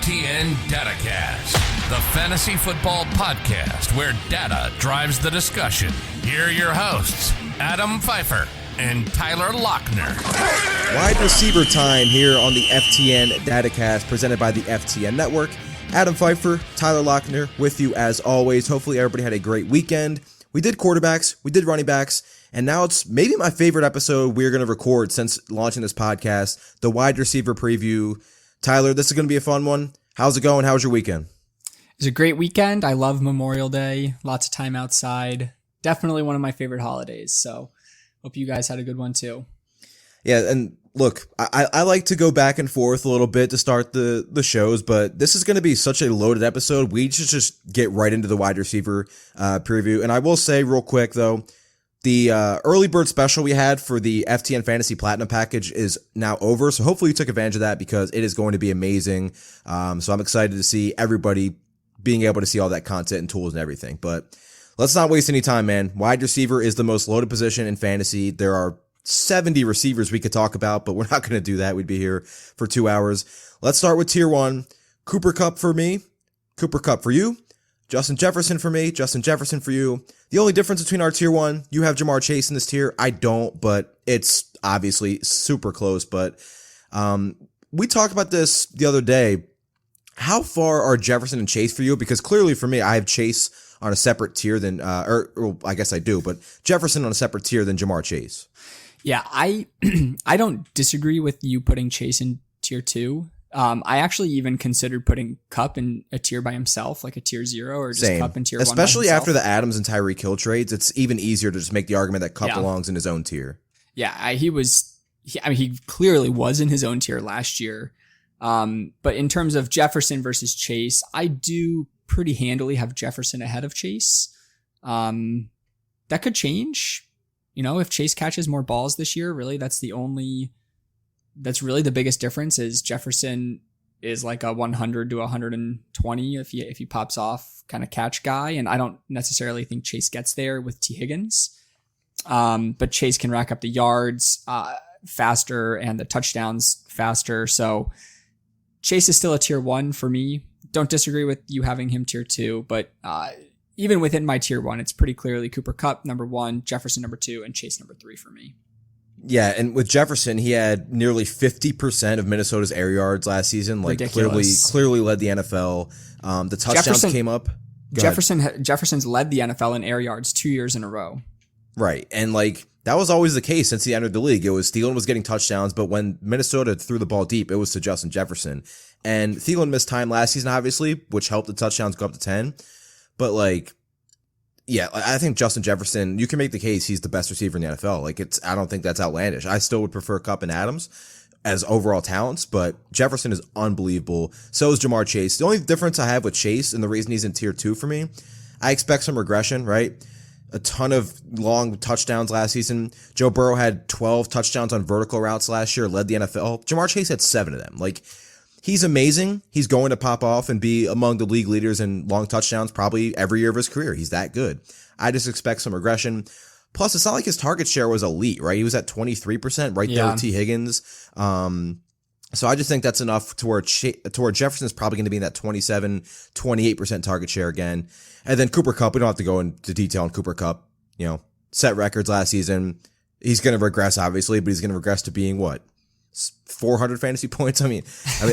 FTN DataCast, the fantasy football podcast where data drives the discussion. Here are your hosts, Adam Pfeifer and Tyler Loechner. Wide receiver time here on the FTN DataCast presented by the FTN Network. Adam Pfeifer, Tyler Loechner with you as always. Hopefully everybody had a great weekend. We did quarterbacks, we did running backs, and now it's maybe my favorite episode we're going to record since launching this podcast, the wide receiver preview. Tyler, this is going to be a fun one. How's it going? How was your weekend? It was a great weekend. I love Memorial Day. Lots of time outside. Definitely one of my favorite holidays. So hope you guys had a good one too. Yeah, and look, I like to go back and forth a little bit to start the shows, but this is going to be such a loaded episode. We should just get right into the wide receiver preview. And I will say real quick, though, the early bird special we had for the FTN Fantasy Platinum package is now over. So hopefully you took advantage of that because it is going to be amazing. So I'm excited to see everybody being able to see all that content and tools and everything. But let's not waste any time, man. Wide receiver is the most loaded position in fantasy. There are 70 receivers we could talk about, but we're not going to do that. We'd be here for 2 hours. Let's start with tier one. Cooper Kupp for me. Cooper Kupp for you. Justin Jefferson for me. Justin Jefferson for you. The only difference between our tier one, you have Jamar Chase in this tier. I don't, but it's obviously super close. But we talked about this the other day. How far are Jefferson and Chase for you? Because clearly for me, I have Chase on a separate tier than, or I guess I do, but Jefferson on a separate tier than Jamar Chase. Yeah, I don't disagree with you putting Chase in tier 2. I actually even considered putting Kupp in a tier by himself, like a tier 0 or just Same. Kupp in tier 1 Especially by himself. after the Adams and Tyreek Hill trades, it's even easier to just make the argument that Kupp belongs in his own tier. Yeah, he clearly was in his own tier last year. But in terms of Jefferson versus Chase, I do pretty handily have Jefferson ahead of Chase. That could change. You know, if Chase catches more balls this year, really, that's really the biggest difference is Jefferson is like a 100 to 120 if he pops off kind of catch guy. And I don't necessarily think Chase gets there with T. Higgins. But Chase can rack up the yards faster and the touchdowns faster. So Chase is still a tier 1 for me. Don't disagree with you having him tier 2, but even within my tier 1, it's pretty clearly Cooper Kupp number 1, Jefferson number 2, and Chase number 3 for me. Yeah, and with Jefferson, he had nearly 50% of Minnesota's air yards last season. Like clearly led the NFL. The touchdowns came up. Jefferson's led the NFL in air yards 2 years in a row. Right, and like that was always the case since he entered the league. It was Thielen was getting touchdowns, but when Minnesota threw the ball deep, it was to Justin Jefferson. And Thielen missed time last season, obviously, which helped the touchdowns go up to 10. But like, yeah, I think Justin Jefferson, you can make the case he's the best receiver in the NFL. Like I don't think that's outlandish. I still would prefer Kupp and Adams as overall talents, but Jefferson is unbelievable. So is Jamar Chase. The only difference I have with Chase and the reason he's in tier 2 for me, I expect some regression, right? A ton of long touchdowns last season. Joe Burrow had 12 touchdowns on vertical routes last year, led the NFL. Jamar Chase had 7 of them. Like, he's amazing. He's going to pop off and be among the league leaders in long touchdowns probably every year of his career. He's that good. I just expect some regression. Plus, it's not like his target share was elite, right? He was at 23%, right there with T. Higgins. So I just think that's enough to where Jefferson's probably going to be in that 27, 28% target share again. And then Cooper Kupp, we don't have to go into detail on Cooper Kupp. You know, set records last season. He's going to regress, obviously, but he's going to regress to being what? 400 fantasy points. I mean,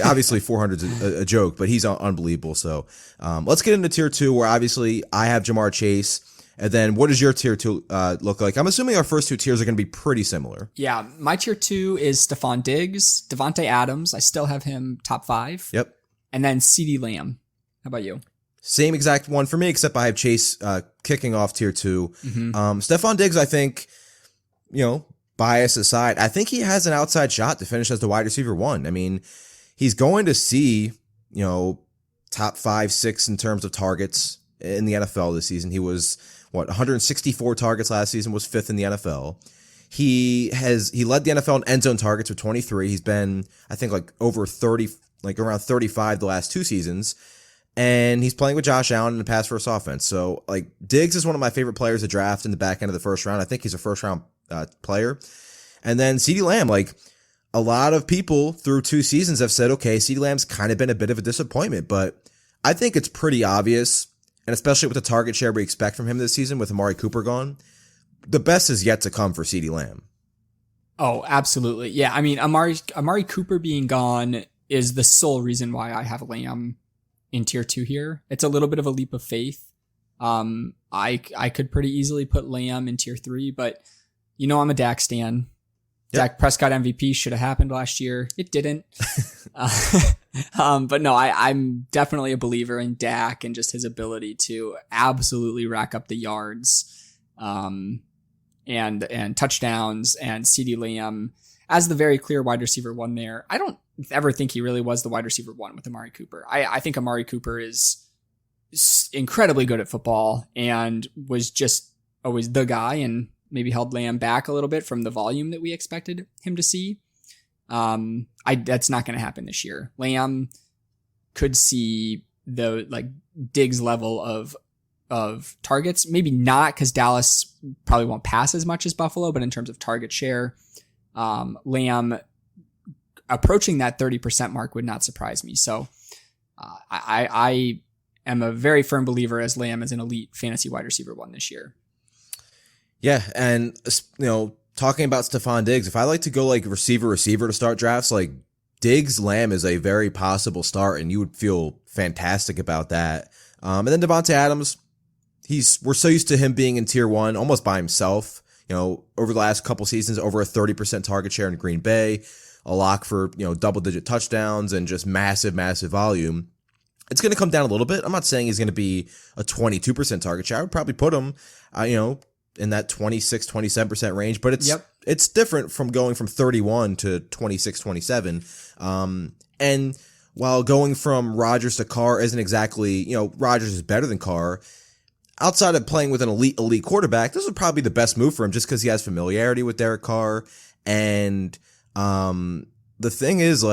obviously 400 is a joke, but he's unbelievable. So let's get into tier 2, where obviously I have Jamar Chase. And then what does your tier 2 look like? I'm assuming our first 2 tiers are going to be pretty similar. Yeah, my tier 2 is Stephon Diggs, Devontae Adams. I still have him top 5. Yep. And then CeeDee Lamb. How about you? Same exact one for me, except I have Chase kicking off tier 2. Mm-hmm. Stephon Diggs, I think, bias aside, I think he has an outside shot to finish as the wide receiver 1. I mean, he's going to see, top 5, 6 in terms of targets in the NFL this season. He was 164 targets last season, was 5th in the NFL. He led the NFL in end zone targets with 23. He's been, I think, like over 30, like around 35 the last 2 seasons. And he's playing with Josh Allen in the pass first offense. So like Diggs is one of my favorite players to draft in the back end of the first round. I think he's a first round player. And then CeeDee Lamb, like a lot of people through 2 seasons have said, okay, CeeDee Lamb's kind of been a bit of a disappointment, but I think it's pretty obvious, and especially with the target share we expect from him this season with Amari Cooper gone, the best is yet to come for CeeDee Lamb. Oh, absolutely. Yeah, I mean, Amari Cooper being gone is the sole reason why I have Lamb in tier 2 here. It's a little bit of a leap of faith. I could pretty easily put Lamb in tier 3, but I'm a Dak stan. Yep. Dak Prescott MVP should have happened last year. It didn't. But no, I'm definitely a believer in Dak and just his ability to absolutely rack up the yards, and touchdowns, and CeeDee Lamb as the very clear wide receiver 1 there. I don't ever think he really was the wide receiver 1 with Amari Cooper. I think Amari Cooper is incredibly good at football and was just always the guy, and maybe held Lamb back a little bit from the volume that we expected him to see. That's not going to happen this year. Lamb could see the Diggs level of targets, maybe not, because Dallas probably won't pass as much as Buffalo, but in terms of target share, Lamb approaching that 30% mark would not surprise me. So I am a very firm believer as Lamb as an elite fantasy wide receiver 1 this year. Yeah, and talking about Stephon Diggs, if I like to go receiver to start drafts, Diggs Lamb is a very possible start, and you would feel fantastic about that. And then Devontae Adams, we're so used to him being in tier 1 almost by himself. Over the last couple seasons, over a 30% target share in Green Bay, a lock for double-digit touchdowns and just massive volume. It's going to come down a little bit. I'm not saying he's going to be a 22% target share. I would probably put him, in that 26, 27% range, but it's different from going from 31 to 26, 27. And while going from Rodgers to Carr isn't exactly, Rodgers is better than Carr, outside of playing with an elite quarterback, this would probably be the best move for him just because he has familiarity with Derek Carr. And the thing is,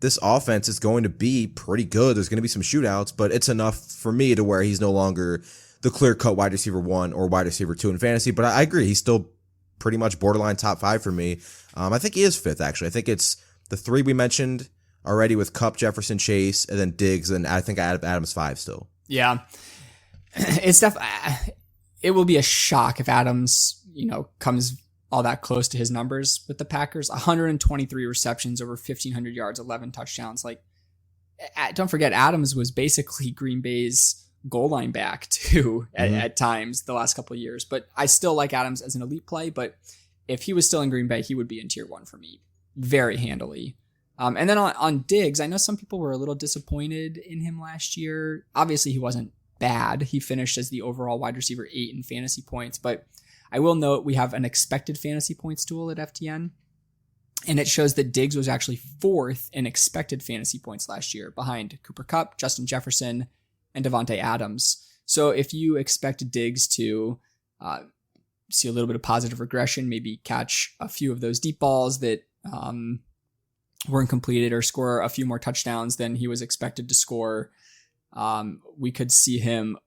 this offense is going to be pretty good. There's going to be some shootouts, but it's enough for me to where he's no longer the clear-cut wide receiver 1 or wide receiver 2 in fantasy. But I agree, he's still pretty much borderline top 5 for me. I think he is 5th, actually. I think it's the 3 we mentioned already with Kupp, Jefferson, Chase, and then Diggs, and I think I added Adams 5 still. Yeah. It will be a shock if Adams, comes all that close to his numbers with the Packers. 123 receptions, over 1,500 yards, 11 touchdowns. Don't forget, Adams was basically Green Bay's goal line back too at times the last couple of years. But I still like Adams as an elite play. But if he was still in Green Bay, he would be in tier 1 for me very handily. And then on Diggs, I know some people were a little disappointed in him last year. Obviously, he wasn't bad. He finished as the overall wide receiver 8 in fantasy points. But I will note we have an expected fantasy points tool at FTN. And it shows that Diggs was actually 4th in expected fantasy points last year, behind Cooper Kupp, Justin Jefferson, and Devontae Adams. So if you expect Diggs to see a little bit of positive regression, maybe catch a few of those deep balls that weren't completed, or score a few more touchdowns than he was expected to score, we could see him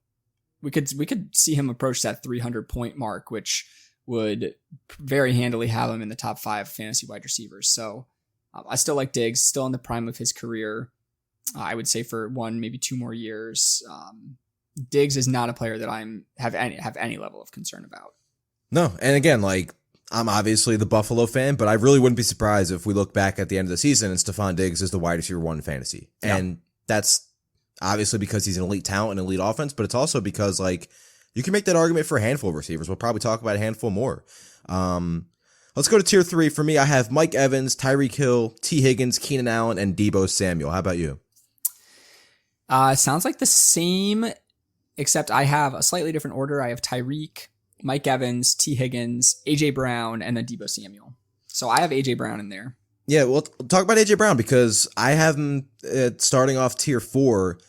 approach that 300 point mark, which would very handily have him in the top 5 fantasy wide receivers. So I still like Diggs, still in the prime of his career. I would say for 1, maybe 2 more years. Diggs is not a player that have any level of concern about. No, and again, I'm obviously the Buffalo fan, but I really wouldn't be surprised if we look back at the end of the season and Stephon Diggs is the wide receiver 1 in fantasy. Yeah. And that's obviously because he's an elite talent and elite offense, but it's also because you can make that argument for a handful of receivers. We'll probably talk about a handful more. Let's go to tier 3. For me, I have Mike Evans, Tyreek Hill, T. Higgins, Keenan Allen, and Deebo Samuel. How about you? Sounds like the same, except I have a slightly different order. I have Tyreek, Mike Evans, T. Higgins, A.J. Brown, and then Deebo Samuel. So I have A.J. Brown in there. Yeah, well, talk about A.J. Brown because I have him starting off tier 4.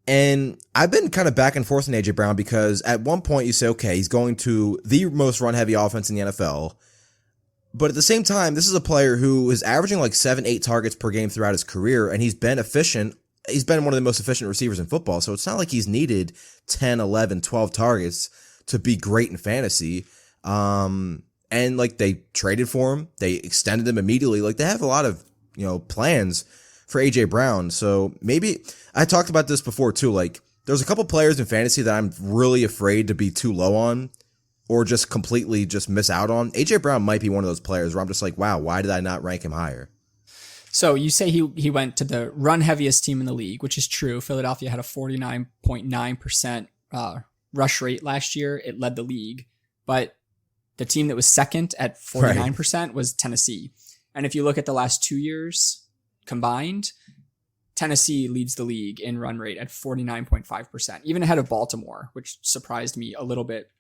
And I've been kind of back and forth on A.J. Brown because at one point you say, okay, he's going to the most run-heavy offense in the NFL. But at the same time, this is a player who is averaging 7-8 targets per game throughout his career, and he's been efficient. He's been one of the most efficient receivers in football, so it's not like he's needed 10, 11, 12 targets to be great in fantasy. And and like they traded for him. They extended him immediately. Like they have a lot of, plans for AJ Brown. So maybe I talked about this before too. Like there's a couple players in fantasy that I'm really afraid to be too low on or just completely just miss out on. AJ Brown might be one of those players where I'm just like, wow, why did I not rank him higher? So you say he went to the run heaviest team in the league, which is true. Philadelphia had a 49.9% rush rate last year. It led the league, but the team that was second at 49% was Tennessee. And if you look at the last 2 years combined, Tennessee leads the league in run rate at 49.5%, even ahead of Baltimore, which surprised me a little bit.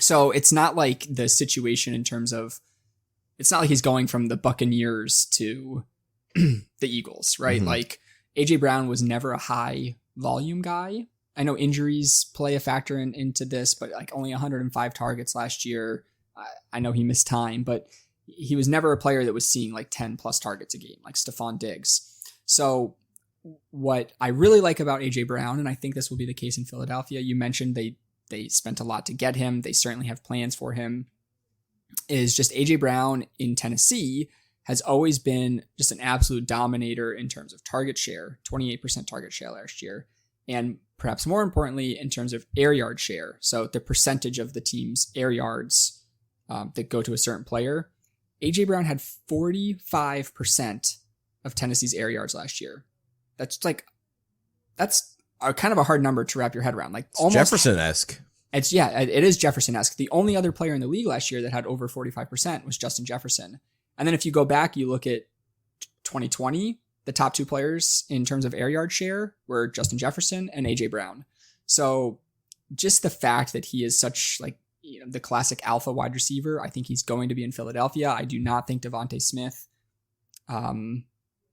So it's not like the situation in terms of, it's not like he's going from the Buccaneers to the Eagles, right? Mm-hmm. Like AJ Brown was never a high volume guy. I know injuries play a factor into this, but like only 105 targets last year. I know he missed time, but he was never a player that was seeing like 10 plus targets a game, like Stephon Diggs. So what I really like about AJ Brown, and I think this will be the case in Philadelphia, you mentioned they spent a lot to get him. They certainly have plans for him, is just AJ Brown in Tennessee has always been just an absolute dominator in terms of target share, 28% target share last year. And perhaps more importantly, in terms of air yard share. So the percentage of the team's air yards that go to a certain player. AJ Brown had 45% of Tennessee's air yards last year. That's a kind of a hard number to wrap your head around. Like it's almost Jefferson-esque. It is Jefferson-esque. The only other player in the league last year that had over 45% was Justin Jefferson. And then if you go back, you look at 2020, the top two players in terms of air yard share were Justin Jefferson and AJ Brown. So just the fact that he is such the classic alpha wide receiver, I think he's going to be in Philadelphia. I do not think Devontae Smith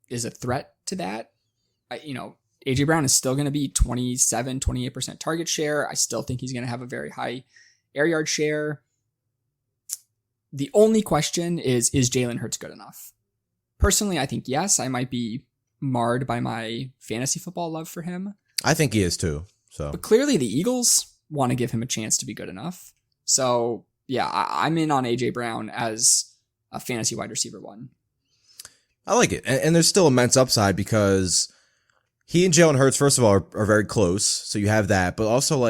is a threat to that. AJ Brown is still going to be 28% target share. I still think he's going to have a very high air yard share. The only question is Jalen Hurts good enough? Personally, I think yes. I might be marred by my fantasy football love for him. I think he is too. But clearly the Eagles want to give him a chance to be good enough. So yeah, I'm in on AJ Brown as a fantasy wide receiver one. I like it. And there's still immense upside he and Jalen Hurts, first of all, are very close. So you have that. But also,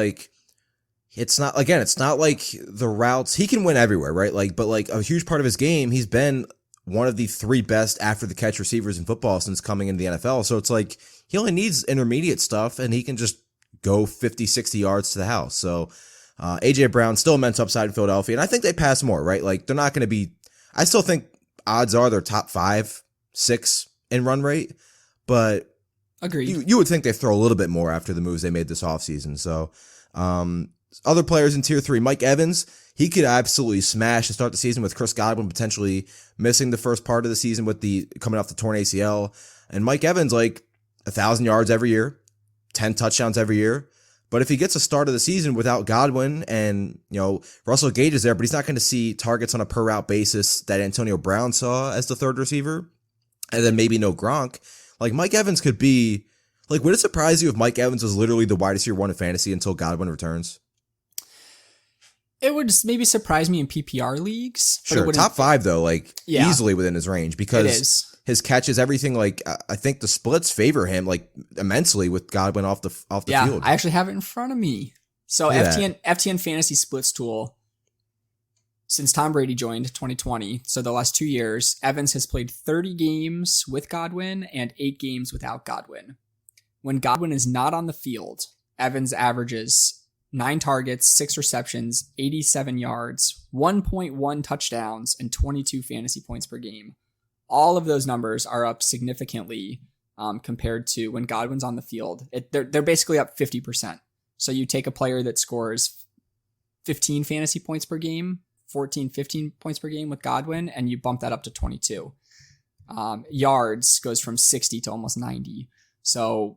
it's not like the routes. He can win everywhere, right? But a huge part of his game, he's been one of the three best after the catch receivers in football since coming into the NFL. So it's he only needs intermediate stuff, and he can just go 50, 60 yards to the house. So AJ Brown, still immense upside in Philadelphia. And I think they pass more, right? They're not going to be, I still think odds are they're top 5, 6 in run rate. But agreed. You would think they throw a little bit more after the moves they made this offseason. So other players in tier 3, Mike Evans, he could absolutely smash to start the season with Chris Godwin potentially missing the first part of the season with coming off the torn ACL. And Mike Evans, 1,000 yards every year, 10 touchdowns every year. But if he gets a start of the season without Godwin and, Russell Gage is there, but he's not going to see targets on a per route basis that Antonio Brown saw as the third receiver, and then maybe no Gronk, Mike Evans could be, would it surprise you if Mike Evans was literally the wide receiver one in fantasy until Godwin returns? It would maybe surprise me in PPR leagues. Sure, top 5 though, easily within his range because his catches, everything. I think the splits favor him immensely with Godwin off the field. Yeah, I actually have it in front of me. So FTN Fantasy Splits tool. Since Tom Brady joined 2020, so the last 2 years, Evans has played 30 games with Godwin and 8 games without Godwin. When Godwin is not on the field, Evans averages 9 targets, 6 receptions, 87 yards, 1.1 touchdowns, and 22 fantasy points per game. All of those numbers are up significantly compared to when Godwin's on the field. They're basically up 50%. So you take a player that scores 15 fantasy points per game, 14, 15 points per game with Godwin, and you bump that up to 22. Yards goes from 60 to almost 90. So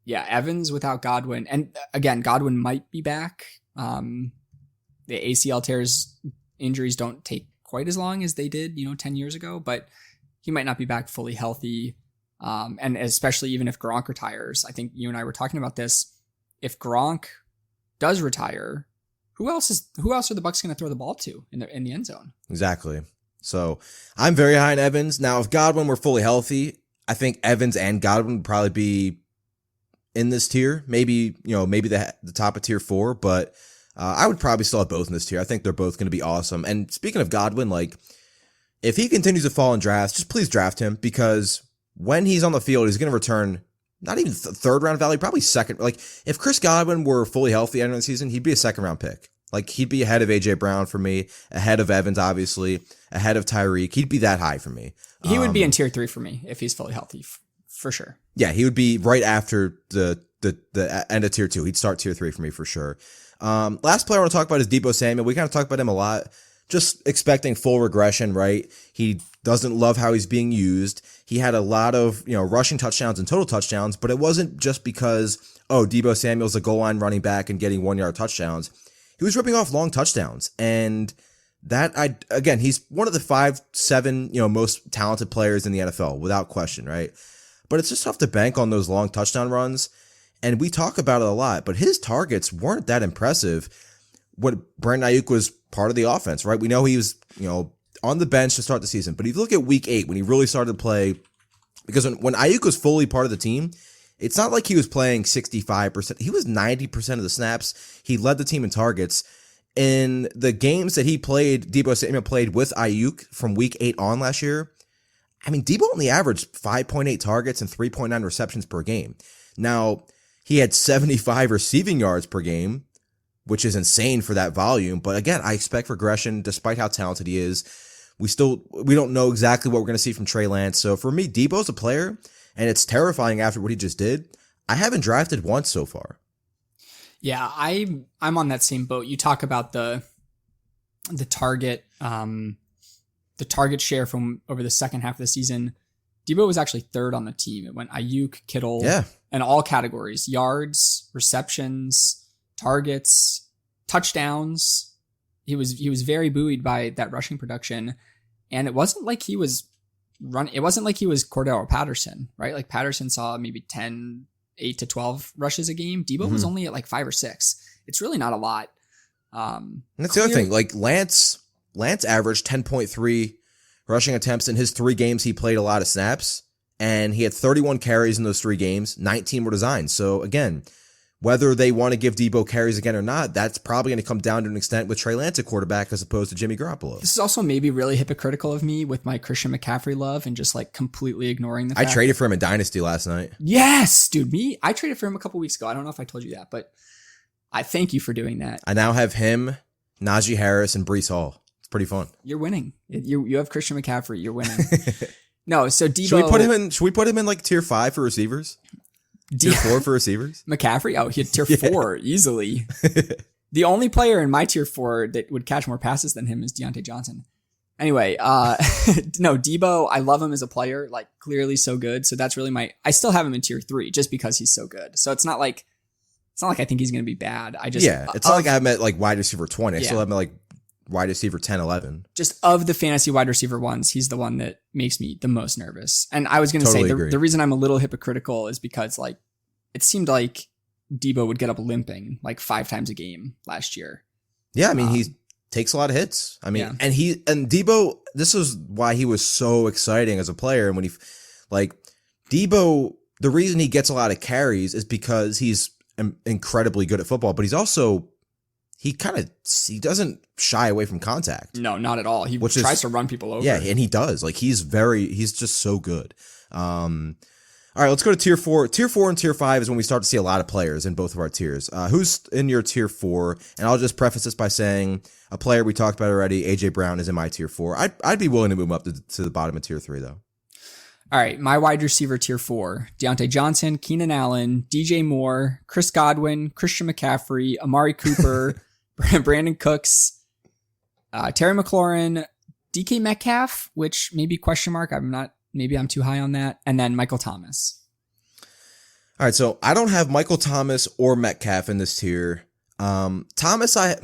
yeah, Evans without Godwin. And again, Godwin might be back. The ACL tears injuries don't take quite as long as they did, 10 years ago, but he might not be back fully healthy. And especially even if Gronk retires, I think you and I were talking about this. If Gronk does retire, who else are the Bucs going to throw the ball to in the end zone? Exactly. So I'm very high on Evans. Now, if Godwin were fully healthy, I think Evans and Godwin would probably be in this tier. Maybe the top of tier 4, but I would probably still have both in this tier. I think they're both going to be awesome. And speaking of Godwin, like, if he continues to fall in drafts, just please draft him, because when he's on the field, he's going to return not even third round value, probably second. Like, if Chris Godwin were fully healthy end of the season, he'd be a second round pick. Like, he'd be ahead of AJ Brown for me, ahead of Evans, obviously, ahead of Tyreek. He'd be that high for me. He would be in tier 3 for me if he's fully healthy, for sure. Yeah, he would be right after the end of tier 2. He'd start tier 3 for me for sure. Last player I want to talk about is Deebo Samuel. We kind of talked about him a lot. Just expecting full regression, right? He doesn't love how he's being used. He had a lot of, rushing touchdowns and total touchdowns, but it wasn't just because, Deebo Samuel's a goal line running back and getting 1-yard touchdowns. He was ripping off long touchdowns, and he's one of the 5-7, most talented players in the NFL, without question, right? But it's just tough to bank on those long touchdown runs, and we talk about it a lot, but his targets weren't that impressive when Brandin Ayuk was part of the offense, right? We know he was, on the bench to start the season, but if you look at week 8, when he really started to play, because when Ayuk was fully part of the team, it's not like he was playing 65%. He was 90% of the snaps. He led the team in targets. In the games that he played, Deebo Samuel played with Ayuk from week 8 on last year, I mean, Deebo only averaged 5.8 targets and 3.9 receptions per game. Now, he had 75 receiving yards per game, which is insane for that volume. But again, I expect regression despite how talented he is. We don't know exactly what we're going to see from Trey Lance. So for me, Deebo's a player, and it's terrifying after what he just did. I haven't drafted once so far. Yeah, I'm on that same boat. You talk about the target share from over the second half of the season. Deebo was actually third on the team. It went Ayuk, Kittle, in all categories: yards, receptions, targets, touchdowns. He was very buoyed by that rushing production, and it wasn't like he was Cordero Patterson, right? Like Patterson saw maybe 8 to 12 rushes a game. Deebo was only at like 5 or 6. It's really not a lot. And that's the other thing. Like Lance averaged 10.3 rushing attempts in his 3 games. He played a lot of snaps, and he had 31 carries in those 3 games. 19 were designed. So again, whether they want to give Deebo carries again or not, that's probably going to come down to an extent with Trey Lance at quarterback as opposed to Jimmy Garoppolo. This is also maybe really hypocritical of me with my Christian McCaffrey love and just like completely ignoring the fact. I traded for him in Dynasty last night. Yes, dude. I traded for him a couple weeks ago. I don't know if I told you that, but I thank you for doing that. I now have him, Najee Harris, and Breece Hall. It's pretty fun. You're winning. You have Christian McCaffrey. You're winning. No, so Deebo. Should we put him in like tier 5 for receivers? Tier 4 for receivers? McCaffrey? Oh, he had tier 4 easily. The only player in my tier 4 that would catch more passes than him is Deontay Johnson. Anyway, no, Deebo, I love him as a player, like clearly so good. So that's really I still have him in tier 3 just because he's so good. So it's not like I think he's going to be bad. It's not like I have him at like wide receiver 20. I still have him at like wide receiver 10, 11. Just of the fantasy wide receiver ones, he's the one that makes me the most nervous. And I was going to say the reason I'm a little hypocritical is because like it seemed like Deebo would get up limping like 5 times a game last year. Yeah, I mean, he takes a lot of hits. I mean, and Deebo, this is why he was so exciting as a player. And when Deebo, the reason he gets a lot of carries is because he's incredibly good at football, but he's also, he doesn't shy away from contact. No, not at all. He tries to run people over. Yeah, and he does. Like he's just so good. All right, let's go to tier 4. Tier 4 and tier 5 is when we start to see a lot of players in both of our tiers. Who's in your tier 4? And I'll just preface this by saying a player we talked about already, AJ Brown, is in my tier 4. I'd be willing to move him up to the bottom of tier 3 though. All right, my wide receiver tier 4, Deontay Johnson, Keenan Allen, DJ Moore, Chris Godwin, Christian McCaffrey, Amari Cooper, Brandin Cooks, Terry McLaurin, DK Metcalf, which maybe question mark, maybe I'm too high on that, and then Michael Thomas. All right, so I don't have Michael Thomas or Metcalf in this tier. Thomas, I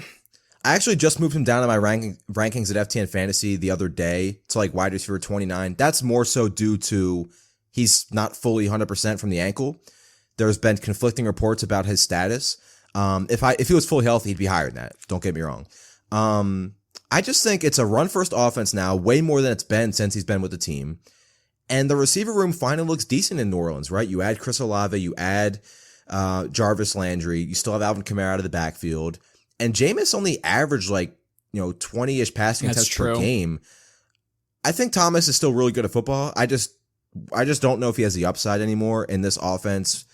actually just moved him down in my rankings at FTN Fantasy the other day to like wide receiver 29. That's more so due to he's not fully 100% from the ankle. There's been conflicting reports about his status. If he was fully healthy, he'd be higher than that. Don't get me wrong. I just think it's a run-first offense now, way more than it's been since he's been with the team. And the receiver room finally looks decent in New Orleans, right? You add Chris Olave, you add Jarvis Landry, you still have Alvin Kamara out of the backfield. And Jameis only averaged 20-ish passing attempts per game. I think Thomas is still really good at football. I just don't know if he has the upside anymore in this offense.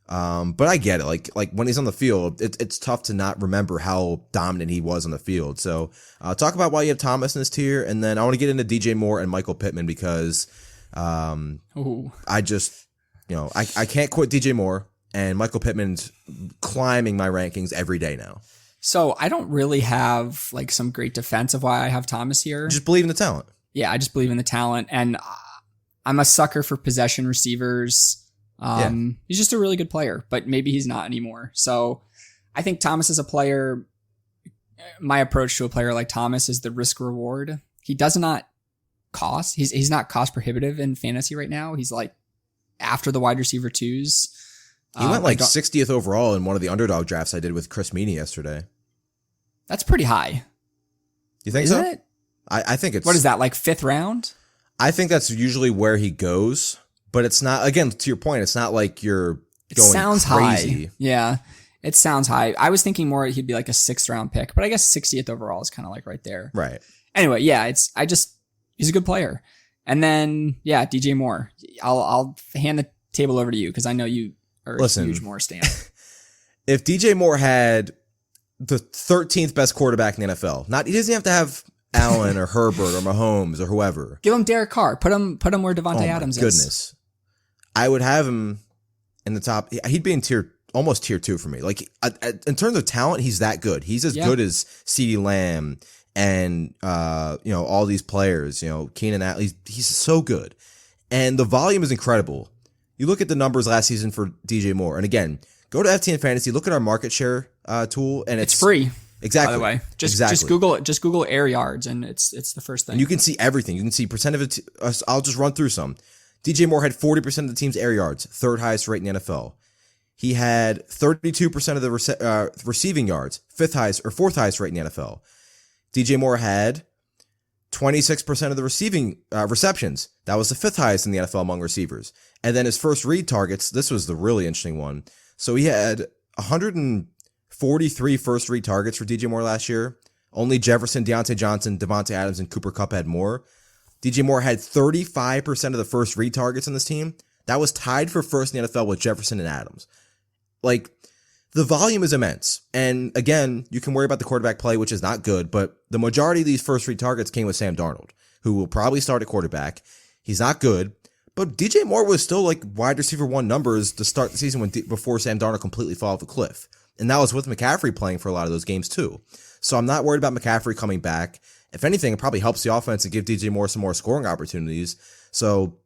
But I get it. Like when he's on the field, it's tough to not remember how dominant he was on the field. So talk about why you have Thomas in this tier, and then I want to get into DJ Moore and Michael Pittman because I just I can't quit DJ Moore, and Michael Pittman's climbing my rankings every day now. So I don't really have like some great defense of why I have Thomas here. Just believe in the talent. Yeah, I just believe in the talent, and I'm a sucker for possession receivers. He's just a really good player, but maybe he's not anymore. So I think Thomas is a player. My approach to a player like Thomas is the risk reward. He does not cost. He's not cost prohibitive in fantasy right now. He's like after the wide receiver twos. He went like 60th overall in one of the underdog drafts I did with Chris Meany yesterday. That's pretty high. You think Isn't so? It? I think it's... What is that, like 5th round? I think that's usually where he goes, but it's not, again, to your point, it's not like you're going sounds crazy. High. Yeah, it sounds high. I was thinking more he'd be like a 6th round pick, but I guess 60th overall is kind of like right there. Right. Anyway, yeah, he's a good player. And then, yeah, DJ Moore. I'll hand the table over to you because I know you are a huge Moore stan. If DJ Moore had the 13th best quarterback in the NFL, he doesn't have to have Allen or Herbert or Mahomes or whoever. Give him Derek Carr. Put him where Devontae Adams is. Goodness. I would have him in the top. He'd be in almost tier 2 for me. Like in terms of talent, he's that good. He's as good as CeeDee Lamb and all these players. Keenan Allen. He's so good, and the volume is incredible. You look at the numbers last season for DJ Moore, and again, go to FTN Fantasy. Look at our market share tool, and it's free. Exactly. By the way, just Google it. Just Google air yards, and it's the first thing. And you can see everything. You can see percent of it. I'll just run through some. DJ Moore had 40% of the team's air yards, 3rd highest rate in the NFL. He had 32% of the receiving yards, 5th highest or 4th highest rate in the NFL. DJ Moore had 26% of the receiving receptions. That was the 5th highest in the NFL among receivers. And then his first read targets. This was the really interesting one. So he had 143 first read targets for DJ Moore last year. Only Jefferson, Deontay Johnson, Devontae Adams, and Cooper Kupp had more. DJ Moore had 35% of the first read targets on this team. That was tied for first in the NFL with Jefferson and Adams. Like, the volume is immense. And again, you can worry about the quarterback play, which is not good, but the majority of these first read targets came with Sam Darnold, who will probably start at quarterback. He's not good, but DJ Moore was still like wide receiver 1 numbers to start the season before Sam Darnold completely fell off the cliff. And that was with McCaffrey playing for a lot of those games too. So I'm not worried about McCaffrey coming back. If anything, it probably helps the offense to give DJ Moore some more scoring opportunities. So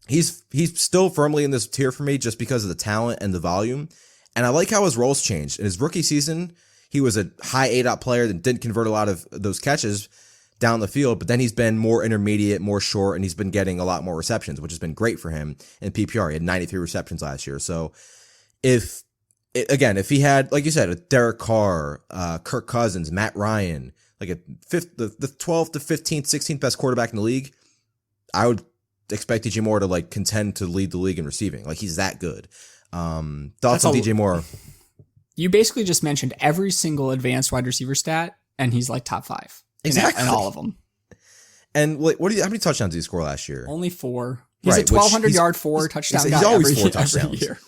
he's still firmly in this tier for me just because of the talent and the volume. And I like how his roles changed. In his rookie season, he was a high A-dot player that didn't convert a lot of those catches down the field, but then he's been more intermediate, more short, and he's been getting a lot more receptions, which has been great for him in PPR. He had 93 receptions last year. So if he had, like you said, a Derek Carr, Kirk Cousins, Matt Ryan, like the 12th to 15th, 16th best quarterback in the league, I would expect DJ Moore to like contend to lead the league in receiving. Like he's that good. Thoughts on DJ Moore? You basically just mentioned every single advanced wide receiver stat, and he's like top 5. Exactly. In all of them. And how many touchdowns did he score last year? Only 4. He's a 1,200-yard 4-touchdown guy. He's always 4 touchdowns. Every year.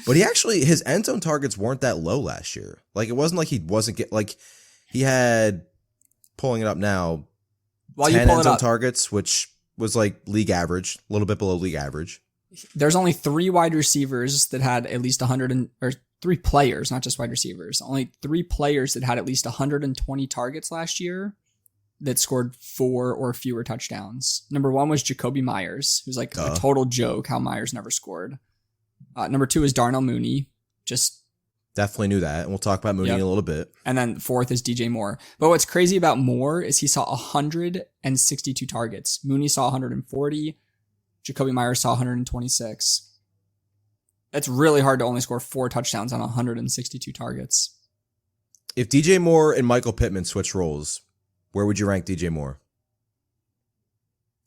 But his end zone targets weren't that low last year. Like it wasn't like he wasn't he had, pulling it up now, 10 end zone targets, which was like league average, a little bit below league average. There's only 3 wide receivers that had at least 3 players, not just wide receivers. Only 3 players that had at least 120 targets last year that scored 4 or fewer touchdowns. Number 1 was Jacoby Myers, who's like a total joke how Myers never scored. Number 2 is Darnell Mooney. Just definitely knew that. And we'll talk about Mooney in a little bit. And then 4th is DJ Moore. But what's crazy about Moore is he saw 162 targets. Mooney saw 140. Jacoby Myers saw 126. It's really hard to only score 4 touchdowns on 162 targets. If DJ Moore and Michael Pittman switch roles, where would you rank DJ Moore?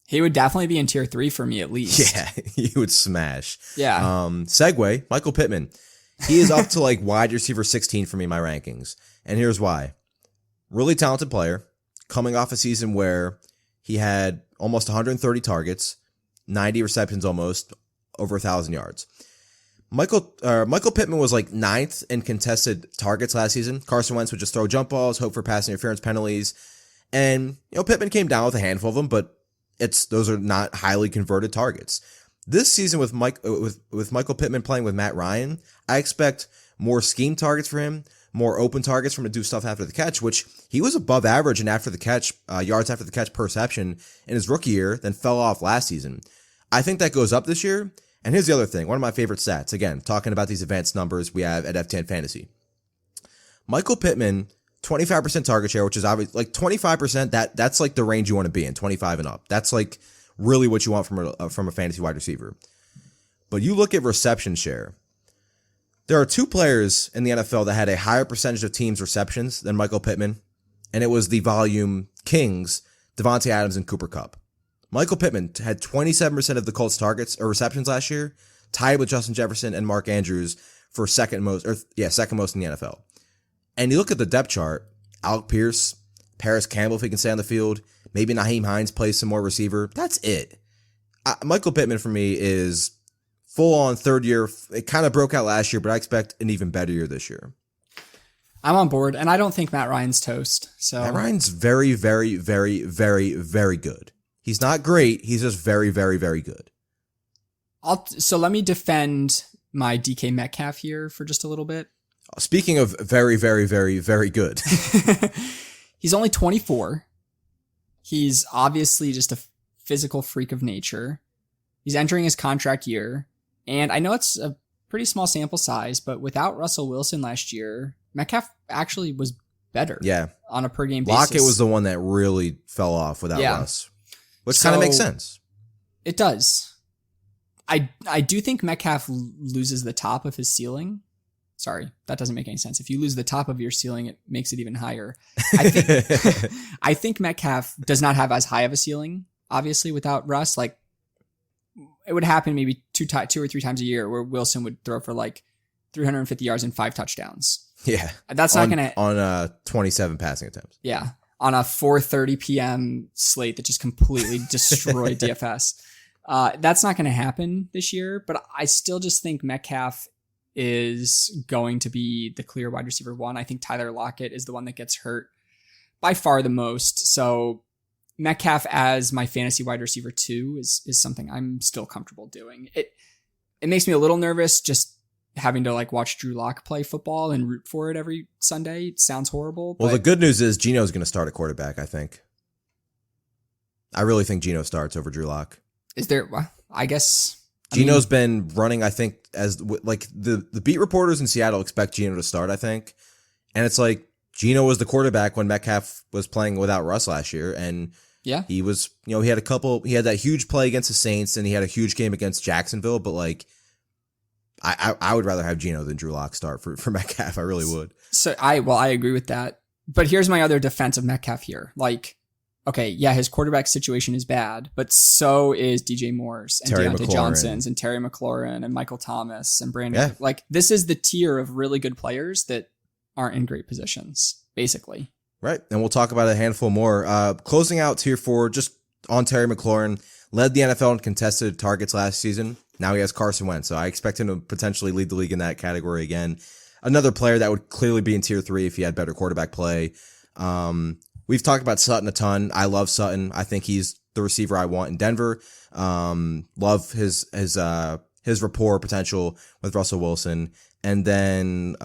He would definitely be in tier 3 for me at least. Yeah, he would smash. Yeah. Segue, Michael Pittman. He is up to like wide receiver 16 for me in my rankings. And here's why. Really talented player, coming off a season where he had almost 130 targets, 90 receptions almost, over 1,000 yards. Michael Pittman was like 9th in contested targets last season. Carson Wentz would just throw jump balls, hope for pass interference penalties. And, Pittman came down with a handful of them, but those are not highly converted targets. This season with Michael Pittman playing with Matt Ryan, I expect more scheme targets for him, more open targets for him to do stuff after the catch, which he was above average in after the catch, yards after the catch per reception in his rookie year, then fell off last season. I think that goes up this year. And here's the other thing, one of my favorite stats, again, talking about these advanced numbers we have at FTN Fantasy. Michael Pittman, 25% target share, which is obviously like 25%, that's like the range you want to be in, 25 and up. That's like really what you want from a fantasy wide receiver. But you look at reception share. There are 2 players in the NFL that had a higher percentage of teams' receptions than Michael Pittman, and it was the volume kings, Devontae Adams and Cooper Kupp. Michael Pittman had 27% of the Colts' targets or receptions last year, tied with Justin Jefferson and Mark Andrews for second most in the NFL. And you look at the depth chart, Alec Pierce, Paris Campbell, if he can stay on the field, maybe Nyheim Hines plays some more receiver. That's it. Michael Pittman for me is full on third year. It kind of broke out last year, but I expect an even better year this year. I'm on board, and I don't think Matt Ryan's toast. So Matt Ryan's very, very, very, very, very good. He's not great. He's just very, very, very good. So let me defend my DK Metcalf here for just a little bit. Speaking of very, very, very, very good. He's only 24. He's obviously just a physical freak of nature. He's entering his contract year. And I know it's a pretty small sample size, but without Russell Wilson last year, Metcalf actually was better. Yeah. On a per game basis. Lockett was the one that really fell off without Russ. Which kind of makes sense. It does. I do think Metcalf loses the top of his ceiling. Sorry, that doesn't make any sense. If you lose the top of your ceiling, it makes it even higher. I think Metcalf does not have as high of a ceiling, obviously, without Russ. Like, it would happen maybe two or three times a year where Wilson would throw for like 350 yards and 5 touchdowns. Yeah. That's not going to... On 27 passing attempts. Yeah. On a 4:30 p.m. slate that just completely destroyed DFS. That's not going to happen this year, but I still just think Metcalf is going to be the clear wide receiver 1. I think Tyler Lockett is the one that gets hurt by far the most. So Metcalf as my fantasy wide receiver 2 is something I'm still comfortable doing. It makes me a little nervous just having to like watch Drew Lock play football and root for it every Sunday. It sounds horrible. Well, the good news is Geno's going to start at quarterback, I think. I really think Geno starts over Drew Lock. Is there, I guess... Geno's been running, I think, as like the beat reporters in Seattle expect Geno to start, I think. And it's like Geno was the quarterback when Metcalf was playing without Russ last year. And yeah, he was, he had that huge play against the Saints and he had a huge game against Jacksonville. But like, I would rather have Geno than Drew Lock start for Metcalf. I really would. So I agree with that. But here's my other defense of Metcalf here. Like, okay, yeah, his quarterback situation is bad, but so is DJ Moore's and Terry Deontay McLaurin. Johnson's and Terry McLaurin and Michael Thomas and Brandin. Yeah. Like, this is the tier of really good players that aren't in great positions, basically. Right. And we'll talk about a handful more. Closing out tier 4, just on Terry McLaurin, led the NFL in contested targets last season. Now he has Carson Wentz, so I expect him to potentially lead the league in that category again. Another player that would clearly be in tier 3 if he had better quarterback play. We've talked about Sutton a ton. I love Sutton. I think he's the receiver I want in Denver. Love his rapport potential with Russell Wilson. And then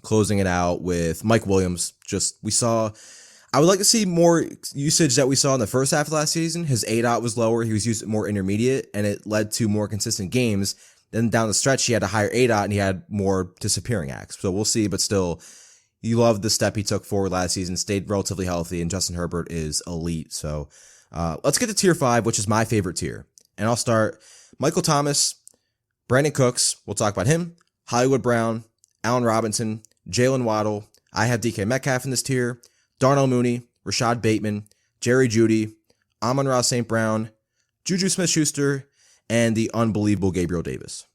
closing it out with Mike Williams. I would like to see more usage that we saw in the first half of last season. His ADOT was lower. He was used more intermediate, and it led to more consistent games. Then down the stretch, he had a higher ADOT, and he had more disappearing acts. So we'll see, but still... You love the step he took forward last season, stayed relatively healthy, and Justin Herbert is elite. So let's get to tier 5, which is my favorite tier. And I'll start Michael Thomas, Brandin Cooks, we'll talk about him, Hollywood Brown, Allen Robinson, Jalen Waddle. I have DK Metcalf in this tier. Darnell Mooney, Rashad Bateman, Jerry Jeudy, Amon-Ra St. Brown, Juju Smith-Schuster, and the unbelievable Gabriel Davis.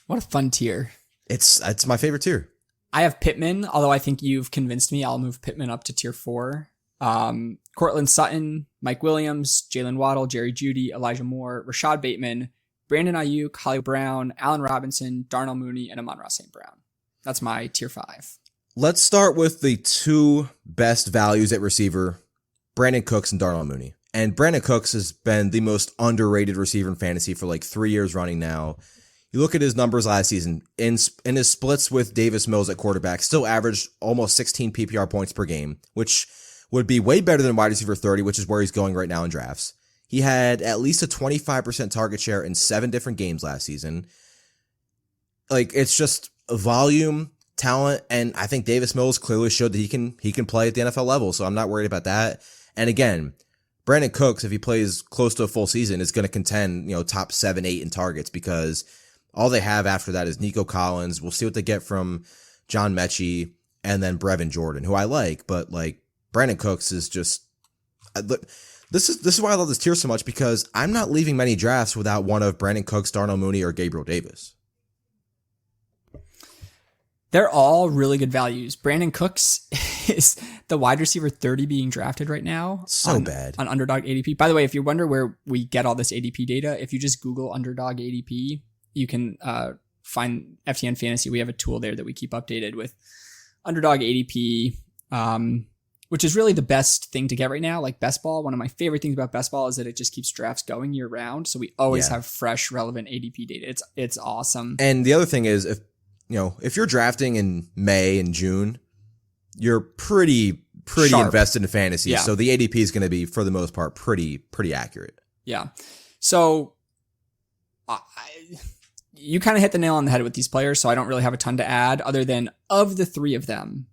What a fun tier. It's my favorite tier. I have Pittman, although I think you've convinced me. I'll move Pittman up to tier 4. Cortland Sutton, Mike Williams, Jalen Waddle, Jerry Jeudy, Elijah Moore, Rashad Bateman, Brandon Ayuk, Hollywood Brown, Allen Robinson, Darnell Mooney, and Amon-Ra St. Brown. That's my tier 5. Let's start with the 2 best values at receiver, Brandin Cooks and Darnell Mooney. And Brandin Cooks has been the most underrated receiver in fantasy for like 3 years running now. You look at his numbers last season, in his splits with Davis Mills at quarterback, still averaged almost 16 PPR points per game, which would be way better than wide receiver 30, which is where he's going right now in drafts. He had at least a 25% target share in 7 different games last season. Like, it's just volume, talent, and I think Davis Mills clearly showed that he can play at the NFL level, so I'm not worried about that. And again, Brandin Cooks, if he plays close to a full season, is going to contend, top 7, 8 in targets because all they have after that is Nico Collins. We'll see what they get from John Mechie and then Brevin Jordan, who I like, but like Brandin Cooks is just this is why I love this tier so much because I'm not leaving many drafts without one of Brandin Cooks, Darnell Mooney, or Gabriel Davis. They're all really good values. Brandin Cooks is the wide receiver 30 being drafted right now. So bad. On Underdog ADP. By the way, if you wonder where we get all this ADP data, if you just Google Underdog ADP, you can find FTN Fantasy. We have a tool there that we keep updated with Underdog ADP, which is really the best thing to get right now. Like Best Ball, one of my favorite things about Best Ball is that it just keeps drafts going year round. So we always have fresh, relevant ADP data. It's awesome. And the other thing is, if you're drafting in May and June, you're pretty Sharp. invested in fantasy. Yeah. So the ADP is going to be, for the most part, pretty accurate. Yeah. So you kind of hit the nail on the head with these players, so I don't really have a ton to add other than of the 3 of them,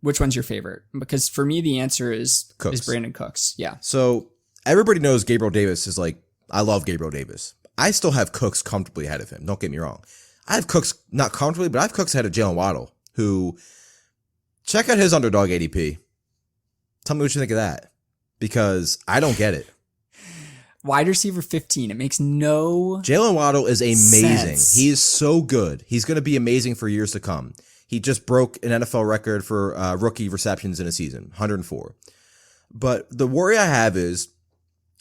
which one's your favorite? Because for me, the answer is Brandin Cooks. Yeah. So everybody knows Gabriel Davis is like, I love Gabriel Davis. I still have Cooks comfortably ahead of him. Don't get me wrong. I have Cooks, not comfortably, but I have Cooks ahead of Jalen Waddle, who, check out his Underdog ADP. Tell me what you think of that, because I don't get it. Wide receiver 15. It makes no Jalen Waddle is amazing. sense. He is so good. He's going to be amazing for years to come. He just broke an NFL record for rookie receptions in a season, 104. But the worry I have is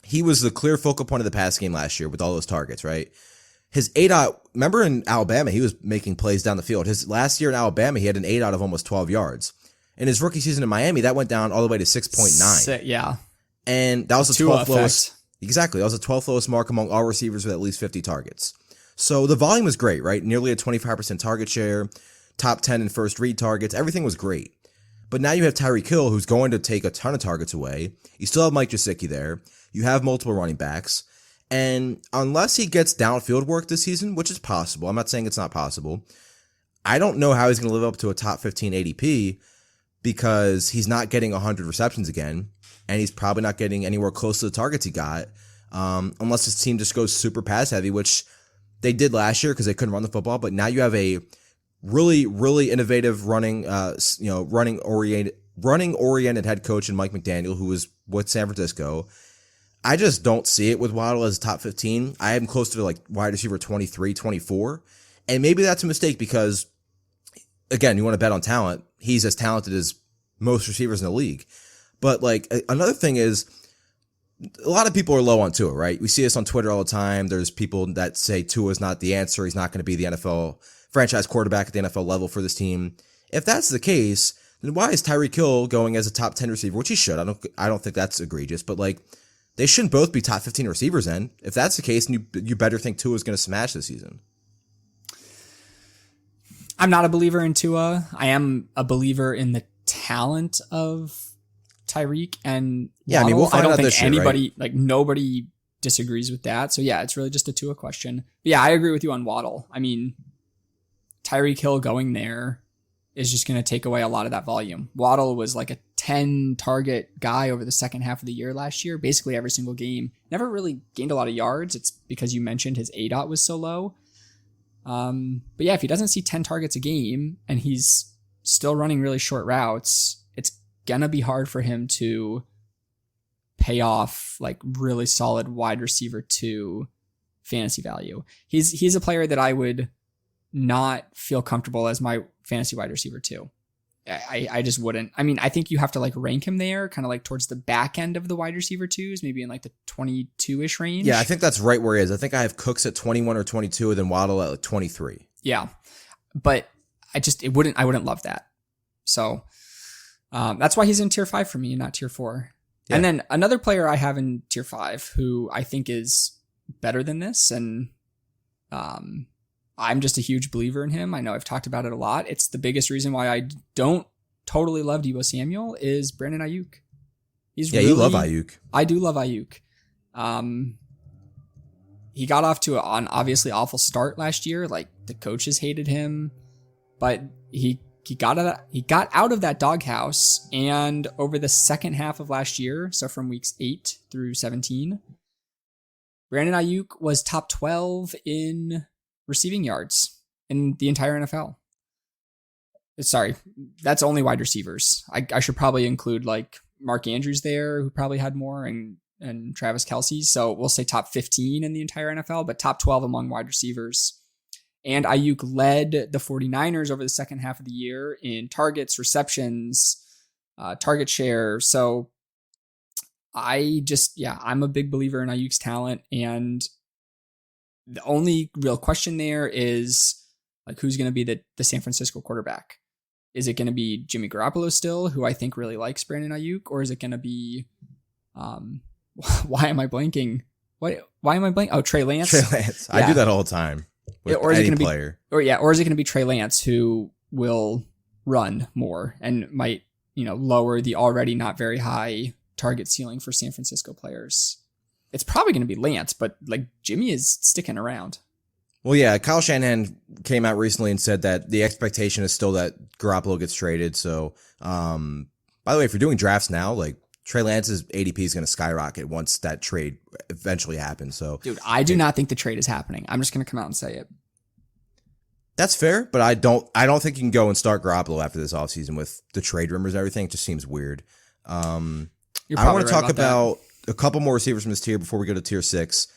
he was the clear focal point of the pass game last year with all those targets, right? His ADOT, remember in Alabama, he was making plays down the field. His last year in Alabama, he had an ADOT of almost 12 yards. In his rookie season in Miami, that went down all the way to 6.9. Yeah. And that was the Tua 12th lowest. Exactly. That was the 12th lowest mark among all receivers with at least 50 targets. So the volume was great, right? Nearly a 25% target share, top 10 in first read targets. Everything was great. But now you have Tyreek Hill, who's going to take a ton of targets away. You still have Mike Gesicki there. You have multiple running backs. And unless he gets downfield work this season, which is possible, I'm not saying it's not possible, I don't know how he's going to live up to a top 15 ADP because he's not getting 100 receptions again, and he's probably not getting anywhere close to the targets he got, unless his team just goes super pass heavy, which they did last year because they couldn't run the football. But now you have a really, really innovative running oriented head coach in Mike McDaniel, who was with San Francisco. I just don't see it with Waddle as top 15. I am closer to like wide receiver 23, 24. And maybe that's a mistake because, again, you want to bet on talent. He's as talented as most receivers in the league. But like another thing is, a lot of people are low on Tua, right? We see this on Twitter all the time. There's people that say Tua is not the answer. He's not going to be the NFL franchise quarterback at the NFL level for this team. If that's the case, then why is Tyreek Hill going as a top 10 receiver, which he should? I don't think that's egregious, but like, they shouldn't both be top 15 receivers then. If that's the case, then you better think Tua is going to smash this season. I'm not a believer in Tua. I am a believer in the talent of Tyreek and yeah, Waddle. I mean, we'll find I don't out think this year, anybody, right? like nobody disagrees with that. So yeah, it's really just a Tua question. But yeah, I agree with you on Waddle. I mean, Tyreek Hill going there is just going to take away a lot of that volume. Waddle was like a 10 target guy over the second half of the year last year, basically every single game. Never really gained a lot of yards. It's because you mentioned his ADOT was so low. But yeah, if he doesn't see 10 targets a game and he's still running really short routes, it's gonna be hard for him to pay off like really solid wide receiver 2 fantasy value. He's a player that I would not feel comfortable as my fantasy wide receiver 2. I just wouldn't. I mean, I think you have to like rank him there, kind of like towards the back end of the wide receiver 2s, maybe in like the 22-ish range. Yeah, I think that's right where he is. I think I have Cooks at 21 or 22, and then Waddle at like 23. Yeah, but I wouldn't love that. So that's why he's in tier 5 for me and not tier 4. Yeah. And then another player I have in tier 5 who I think is better than this, and I'm just a huge believer in him. I know I've talked about it a lot. It's the biggest reason why I don't totally love Deebo Samuel is Brandin Ayuk. You love Ayuk. I do love Ayuk. He got off to an obviously awful start last year. Like the coaches hated him, but he got out of that doghouse, and over the second half of last year, so from weeks 8 through 17, Brandin Ayuk was top 12 in receiving yards in the entire NFL. Sorry, that's only wide receivers. I should probably include like Mark Andrews there, who probably had more, and Travis Kelce. So we'll say top 15 in the entire NFL, but top 12 among wide receivers. And Ayuk led the 49ers over the second half of the year in targets, receptions, target share. So I'm a big believer in Ayuk's talent, and the only real question there is like who's going to be the San Francisco quarterback. Is it going to be Jimmy Garoppolo still, who I think really likes Brandin Ayuk, or is it going to be why am I blanking? Why am I blanking? Oh, Trey Lance. Trey Lance. Yeah. I do that all the time with or is any it gonna player. Or is it going to be Trey Lance, who will run more and might, lower the already not very high target ceiling for San Francisco players? It's probably going to be Lance, but like Jimmy is sticking around. Well, yeah, Kyle Shanahan came out recently and said that the expectation is still that Garoppolo gets traded. So, by the way, if you're doing drafts now, like Trey Lance's ADP is going to skyrocket once that trade eventually happens. So, dude, I do not think the trade is happening. I'm just going to come out and say it. That's fair, but I don't think you can go and start Garoppolo after this offseason with the trade rumors and everything. It just seems weird. I want to talk about a couple more receivers from this tier before we go to tier 6.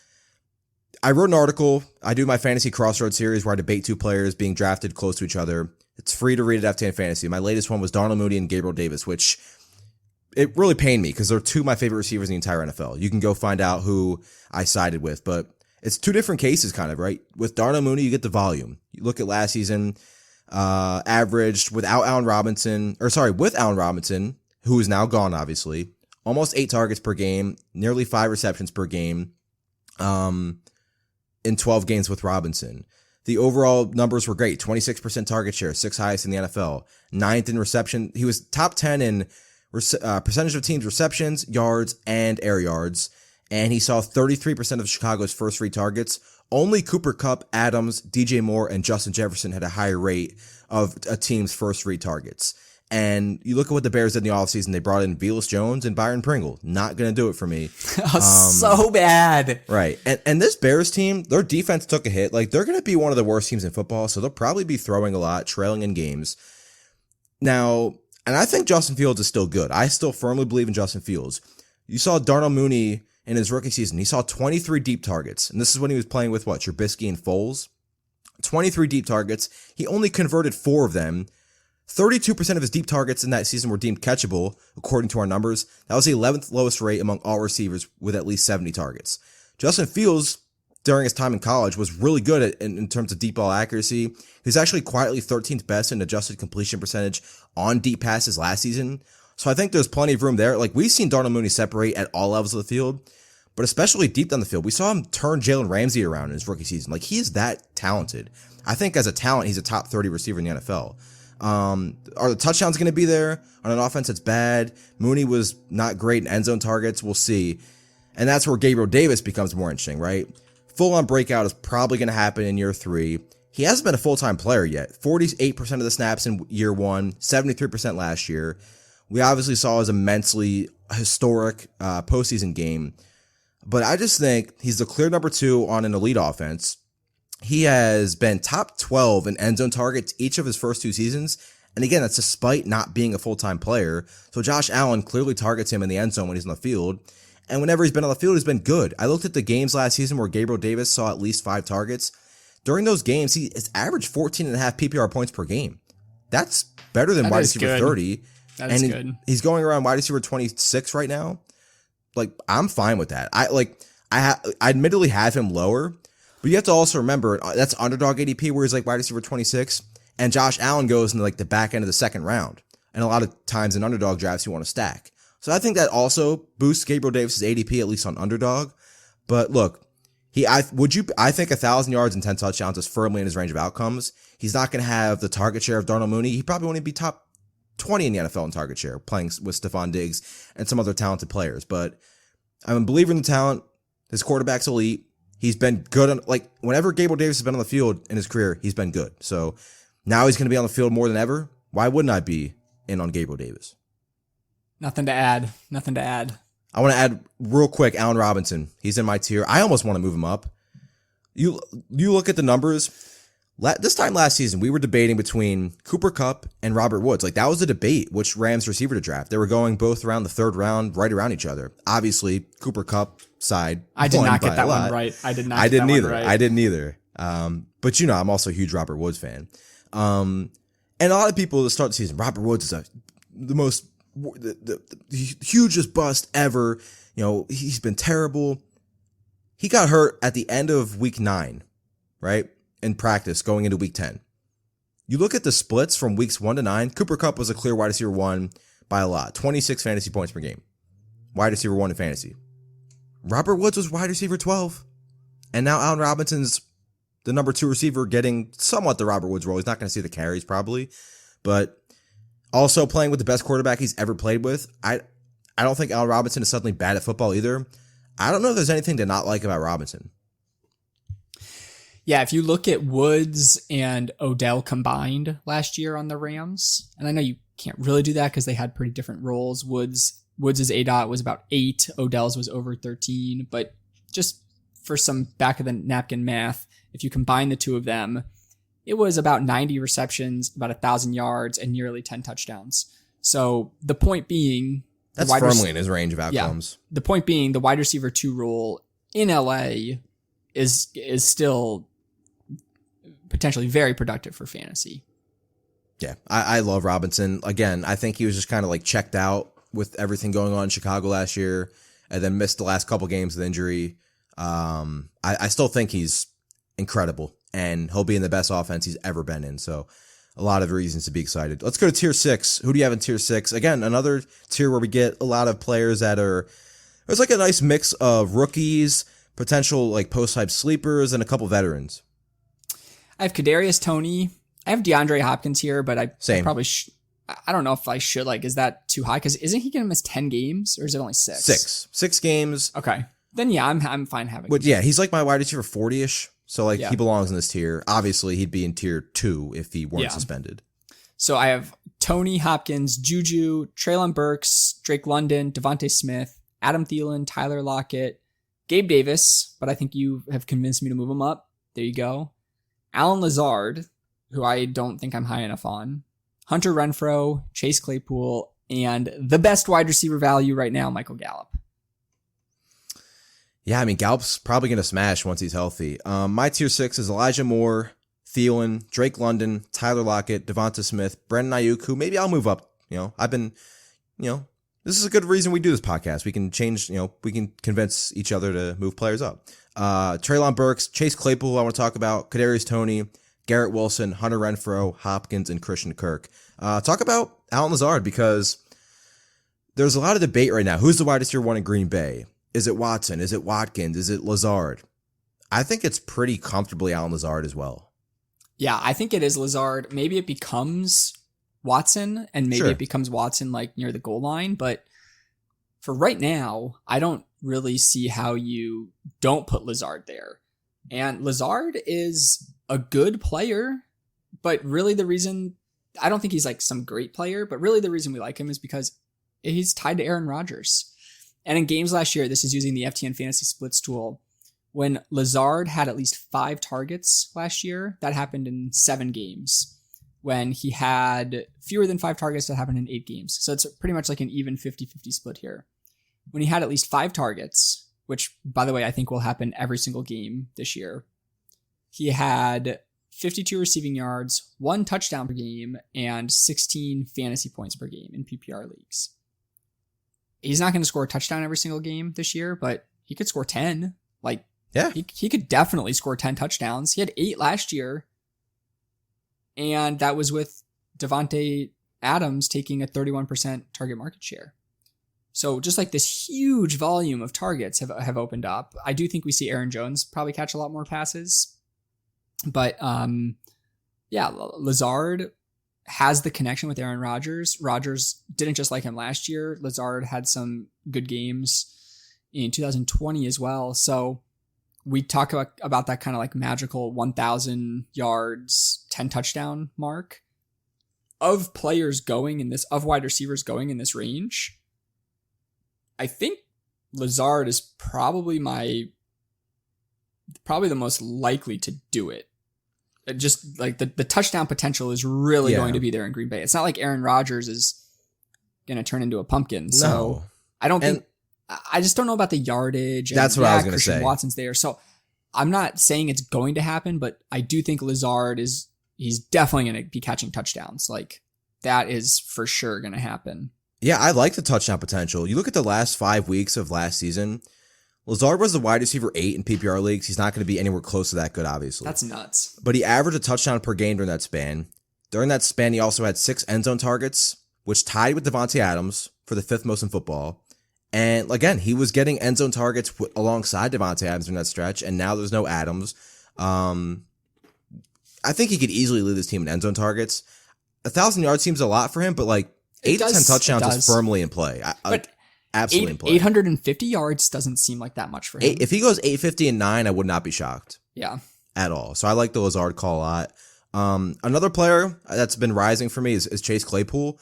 I wrote an article. I do my fantasy crossroads series where I debate 2 players being drafted close to each other. It's free to read at FTN Fantasy. My latest one was Darnell Mooney and Gabriel Davis, which it really pained me because they're 2 of my favorite receivers in the entire NFL. You can go find out who I sided with, but it's 2 different cases kind of, right? With Darnell Mooney, you get the volume. You look at last season, averaged with Allen Robinson, who is now gone, obviously. Almost 8 targets per game, nearly 5 receptions per game in 12 games with Robinson. The overall numbers were great. 26% target share, 6th highest in the NFL. 9th in reception. He was top 10 in percentage of teams' receptions, yards, and air yards. And he saw 33% of Chicago's first 3 targets. Only Cooper Kupp, Adams, DJ Moore, and Justin Jefferson had a higher rate of a team's first 3 targets. And you look at what the Bears did in the offseason. They brought in Velus Jones and Byron Pringle. Not going to do it for me. So bad. Right. And this Bears team, their defense took a hit. Like, they're going to be one of the worst teams in football, so they'll probably be throwing a lot, trailing in games. Now, and I think Justin Fields is still good. I still firmly believe in Justin Fields. You saw Darnell Mooney in his rookie season. He saw 23 deep targets. And this is when he was playing with, Trubisky and Foles? 23 deep targets. He only converted 4 of them. 32% of his deep targets in that season were deemed catchable, according to our numbers. That was the 11th lowest rate among all receivers with at least 70 targets. Justin Fields, during his time in college, was really good in terms of deep ball accuracy. He was actually quietly 13th best in adjusted completion percentage on deep passes last season. So I think there's plenty of room there. Like, we've seen Darnell Mooney separate at all levels of the field, but especially deep down the field. We saw him turn Jalen Ramsey around in his rookie season. Like, he is that talented. I think as a talent, he's a top 30 receiver in the NFL. Are the touchdowns going to be there on an offense that's bad? Mooney was not great in end zone targets. We'll see. And that's where Gabriel Davis becomes more interesting, right? Full-on breakout is probably going to happen in year 3. He hasn't been a full-time player yet. 48% of the snaps in year 1, 73% last year. We obviously saw his immensely historic postseason game. But I just think he's the clear number 2 on an elite offense. he has been top 12 in end zone targets each of his first 2 seasons. And again, that's despite not being a full-time player. So Josh Allen clearly targets him in the end zone when he's on the field. And whenever he's been on the field, he's been good. I looked at the games last season where Gabriel Davis saw at least 5 targets. During those games, he has averaged 14.5 PPR points per game. That's better than wide receiver 30. That is good. He's going around wide receiver 26 right now. Like, I'm fine with that. I admittedly have him lower, but you have to also remember that's underdog ADP where he's like wide receiver 26, and Josh Allen goes into like the back end of the second round. And a lot of times in underdog drafts, you want to stack. So I think that also boosts Gabriel Davis's ADP, at least on underdog. But look, I think 1,000 yards and 10 touchdowns is firmly in his range of outcomes. He's not going to have the target share of Darnell Mooney. He probably won't even be top 20 in the NFL in target share, playing with Stephon Diggs and some other talented players. But I'm a believer in the talent. His quarterback's elite. He's been good on, like, whenever Gabriel Davis has been on the field in his career, he's been good. So now he's going to be on the field more than ever. Why wouldn't I be in on Gabriel Davis? Nothing to add. I want to add real quick, Allen Robinson. He's in my tier. I almost want to move him up. You look at the numbers. This time last season, we were debating between Cooper Kupp and Robert Woods. Like, that was a debate, which Rams receiver to draft. They were going both around the third round, right around each other. Obviously, Cooper Kupp side. I did not get that one right. I didn't either. But I'm also a huge Robert Woods fan. And a lot of people to start the season, Robert Woods is the hugest bust ever. He's been terrible. He got hurt at the end of week 9, right? In practice going into week 10. You look at the splits from weeks 1 to 9, Cooper Kupp was a clear wide receiver 1 by a lot. 26 fantasy points per game. Wide receiver 1 in fantasy. Robert Woods was wide receiver 12. And now Allen Robinson's the number 2 receiver getting somewhat the Robert Woods role. He's not going to see the carries probably, but also playing with the best quarterback he's ever played with. I don't think Allen Robinson is suddenly bad at football either. I don't know if there's anything to not like about Robinson. Yeah, if you look at Woods and Odell combined last year on the Rams, and I know you can't really do that because they had pretty different roles. Woods' ADOT was about 8, Odell's was over 13, but just for some back of the napkin math, if you combine the two of them, it was about 90 receptions, about 1,000 yards, and nearly 10 touchdowns. So the point being, that's firmly in his range of outcomes. Yeah, the point being, the wide receiver 2 role in LA is still potentially very productive for fantasy. Yeah, I love Robinson. Again, I think he was just kind of like checked out with everything going on in Chicago last year and then missed the last couple games with injury. I still think he's incredible and he'll be in the best offense he's ever been in. So a lot of reasons to be excited. Let's go to tier 6. Who do you have in tier 6? Again, another tier where we get a lot of players that are, there's like a nice mix of rookies, potential like post-hype sleepers, and a couple veterans. I have Kadarius Toney. I have DeAndre Hopkins here, but I probably I don't know if I should. Like, is that too high? Because isn't he going to miss 10 games, or is it only 6? 6 games. Okay, then yeah, I'm fine having. But yeah, he's like my wide receiver 40ish. So like he belongs in this tier. Obviously, he'd be in tier 2 if he weren't suspended. So I have Toney, Hopkins, Juju, Treylon Burks, Drake London, Devontae Smith, Adam Thielen, Tyler Lockett, Gabe Davis. But I think you have convinced me to move him up. There you go. Alan Lazard, who I don't think I'm high enough on, Hunter Renfrow, Chase Claypool, and the best wide receiver value right now, Michael Gallup. Yeah, I mean, Gallup's probably going to smash once he's healthy. My tier 6 is Elijah Moore, Thielen, Drake London, Tyler Lockett, Devonta Smith, Brandon Ayuk, who maybe I'll move up. This is a good reason we do this podcast. We can change, we can convince each other to move players up. Treylon Burks, Chase Claypool, I want to talk about, Kadarius Toney, Garrett Wilson, Hunter Renfrow, Hopkins, and Christian Kirk. Talk about Allen Lazard, because there's a lot of debate right now. Who's the wide receiver 1 in Green Bay? Is it Watson? Is it Watkins? Is it Lazard? I think it's pretty comfortably Allen Lazard as well. Yeah, I think it is Lazard. Maybe it becomes Watson, and maybe it becomes Watson like near the goal line. But for right now, I don't really see how you don't put Lazard there. And Lazard is a good player, but really the reason, I don't think he's like some great player, but really the reason we like him is because he's tied to Aaron Rodgers. And in games last year, this is using the FTN Fantasy Splits tool, When Lazard had at least 5 targets last year, that happened in 7 games. When he had fewer than 5 targets, that happened in 8 games. So it's pretty much like an even 50-50 split here. When he had at least 5 targets, which, by the way, I think will happen every single game this year, he had 52 receiving yards, 1 touchdown per game, and 16 fantasy points per game in PPR leagues. He's not going to score a touchdown every single game this year, but he could score 10. Yeah. He could definitely score 10 touchdowns. He had 8 last year, and that was with Davante Adams taking a 31% target market share. So just like this huge volume of targets have opened up. I do think we see Aaron Jones probably catch a lot more passes. But Lazard has the connection with Aaron Rodgers. Rodgers didn't just like him last year. Lazard had some good games in 2020 as well. So we talk about that kind of like magical 1,000 yards, 10 touchdown mark of players going in this, of wide receivers going in this range. I think Lazard is probably the most likely to do it. Just like the touchdown potential is really going to be there in Green Bay. It's not like Aaron Rodgers is going to turn into a pumpkin. So No. I don't think, I just don't know about the yardage. That's what I was going to Christian say. Watson's there. So I'm not saying it's going to happen, but I do think Lazard he's definitely going to be catching touchdowns. Like that is for sure going to happen. Yeah, I like the touchdown potential. You look at the last 5 weeks of last season, Lazard was the wide receiver 8 in PPR leagues. He's not going to be anywhere close to that good, obviously. That's nuts. But he averaged a touchdown per game during that span. During that span, he also had 6 end zone targets, which tied with Davante Adams for the 5th most in football. And again, he was getting end zone targets alongside Davante Adams during that stretch, and now there's no Adams. I think he could easily lead this team in end zone targets. 1,000 yards seems a lot for him, but like 8 to 10 touchdowns is firmly in play. But absolutely in play. 850 yards doesn't seem like that much for him. If he goes 850 and 9, I would not be shocked. Yeah. At all. So I like the Lazard call a lot. Another player that's been rising for me is Chase Claypool.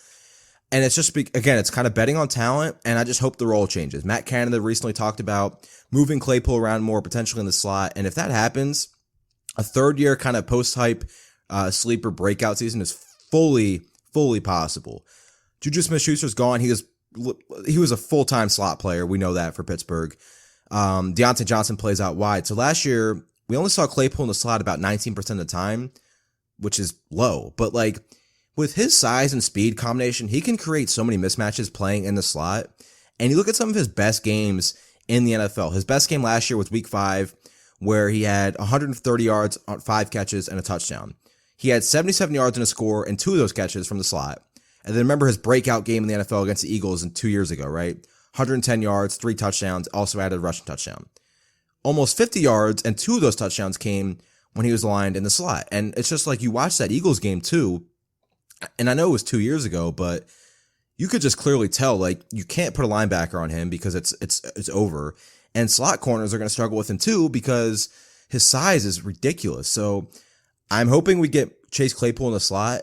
And it's just, again, it's kind of betting on talent, and I just hope the role changes. Matt Canada recently talked about moving Claypool around more, potentially in the slot. And if that happens, a third-year kind of post-hype sleeper breakout season is fully possible. Juju Smith-Schuster's gone. He was a full-time slot player. We know that for Pittsburgh. Deontay Johnson plays out wide. So last year, we only saw Claypool in the slot about 19% of the time, which is low. But like with his size and speed combination, he can create so many mismatches playing in the slot. And you look at some of his best games in the NFL. His best game last year was Week 5, where he had 130 yards on 5 catches and a touchdown. He had 77 yards and a score and 2 of those catches from the slot. And then remember his breakout game in the NFL against the Eagles 2 years ago, right? 110 yards, 3 touchdowns, also added a rushing touchdown. Almost 50 yards, and 2 of those touchdowns came when he was aligned in the slot. And it's just like you watch that Eagles game too, and I know it was 2 years ago, but you could just clearly tell, like, you can't put a linebacker on him because it's over. And slot corners are going to struggle with him too because his size is ridiculous. So I'm hoping we get Chase Claypool in the slot.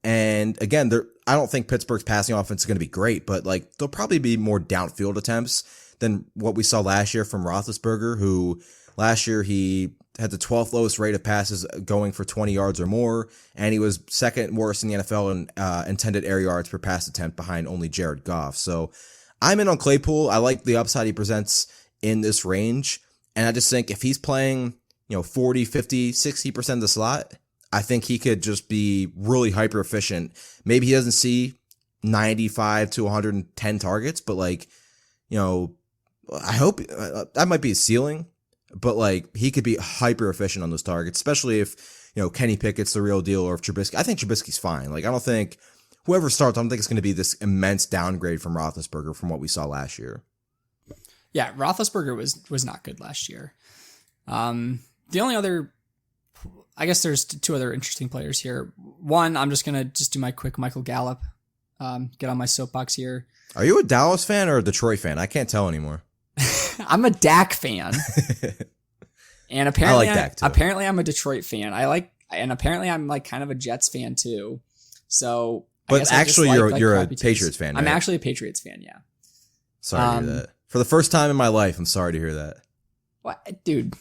And again, I don't think Pittsburgh's passing offense is going to be great, but like there'll probably be more downfield attempts than what we saw last year from Roethlisberger, who last year he had the 12th lowest rate of passes going for 20 yards or more, and he was second worst in the NFL in intended air yards per pass attempt behind only Jared Goff. So I'm in on Claypool. I like the upside he presents in this range, and I just think if he's playing, 40, 50, 60% of the slot, I think he could just be really hyper efficient. Maybe he doesn't see 95 to 110 targets, but like, I hope that might be his ceiling, but like he could be hyper efficient on those targets, especially if, Kenny Pickett's the real deal or if Trubisky. I think Trubisky's fine. Like, I don't think whoever starts, I don't think it's going to be this immense downgrade from Roethlisberger from what we saw last year. Yeah, Roethlisberger was not good last year. The only other, I guess there's 2 other interesting players here. One, I'm just going to do my quick Michael Gallup, get on my soapbox here. Are you a Dallas fan or a Detroit fan? I can't tell anymore. I'm a Dak fan. And apparently, I like Dak too. Apparently I'm a Detroit fan. And apparently I'm like kind of a Jets fan too. So, but actually you're a Patriots fan, right? I'm actually a Patriots fan. Yeah. Sorry to hear that. For the first time in my life, I'm sorry to hear that. What, dude?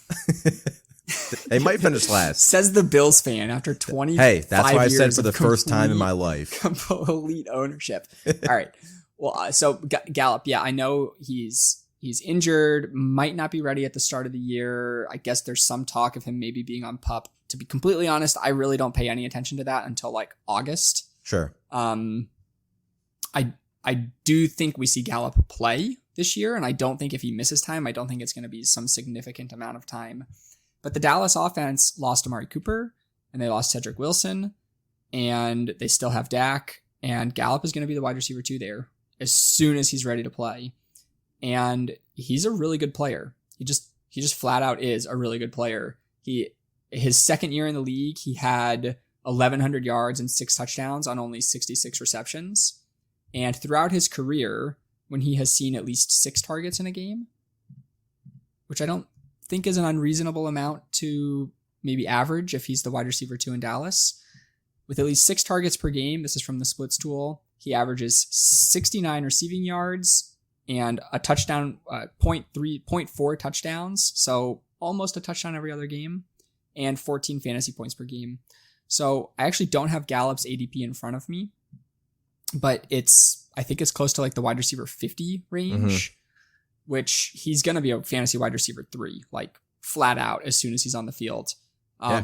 They might finish last. Says the Bills fan after 20. Hey, that's why I said for the first time in my life. Complete ownership. All right. Well, so Gallup, yeah, I know he's injured, might not be ready at the start of the year. I guess there's some talk of him maybe being on PUP. To be completely honest, I really don't pay any attention to that until like August. Sure. I do think we see Gallup play this year, and I don't think if he misses time, I don't think it's going to be some significant amount of time. But the Dallas offense lost Amari Cooper, and they lost Cedric Wilson, and they still have Dak, and Gallup is going to be the wide receiver 2 there as soon as he's ready to play. And he's a really good player. He just flat out is a really good player. His second year in the league, he had 1,100 yards and 6 touchdowns on only 66 receptions. And throughout his career, when he has seen at least 6 targets in a game, which I don't think is an unreasonable amount to maybe average if he's the wide receiver 2 in Dallas, with at least 6 targets per game, this is from the splits tool, he averages 69 receiving yards and a touchdown, 0.4 touchdowns. So almost a touchdown every other game, and 14 fantasy points per game. So I actually don't have Gallup's ADP in front of me, but I think it's close to like the wide receiver 50 range, which he's going to be a fantasy wide receiver 3, like flat out as soon as he's on the field,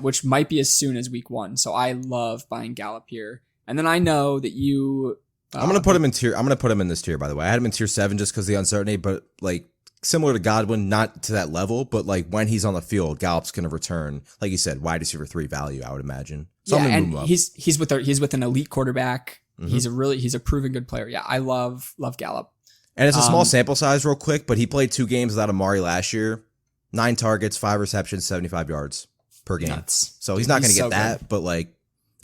which might be as soon as week 1. So I love buying Gallup here. And then I know that you, I'm going to put him in tier. I'm going to put him in this tier, by the way. I had him in tier 7 just because of the uncertainty, but like similar to Godwin, not to that level, but like when he's on the field, Gallup's going to return, like you said, wide receiver 3 value, I would imagine. So yeah, and he's with an elite quarterback. He's a proven good player. Yeah, I love Gallup. And it's a small sample size real quick, but he played 2 games without Amari last year. 9 targets, 5 receptions, 75 yards per game. Nuts. So he's not going to get that, good. But like,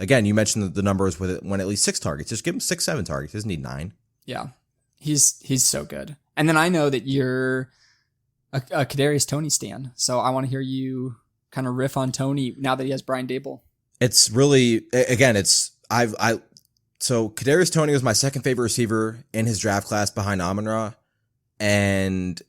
again, you mentioned the numbers with it when at least 6 targets. Just give him 6, 7 targets. He doesn't need 9. Yeah, he's so good. And then I know that you're a Kadarius Toney stan, so I want to hear you kind of riff on Toney now that he has Brian Daboll. It's really, again, so Kadarius Toney was my second favorite receiver in his draft class behind Amon-Ra, and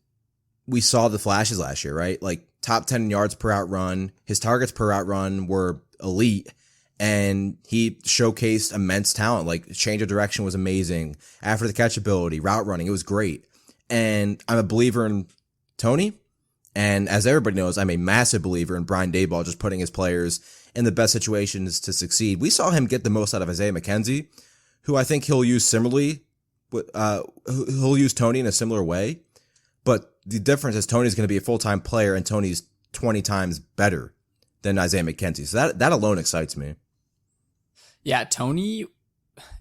we saw the flashes last year, right? Like top 10 yards per out run. His targets per out run were elite, and he showcased immense talent. Like change of direction was amazing. After the catch ability, route running, it was great. And I'm a believer in Toney, and as everybody knows, I'm a massive believer in Brian Daboll just putting his players in the best situations to succeed. We saw him get the most out of Isaiah McKenzie, who I think he'll use similarly. He'll use Toney in a similar way, but the difference is Toney's going to be a full-time player, and Toney's 20 times better than Isaiah McKenzie. So that alone excites me. Yeah, Toney.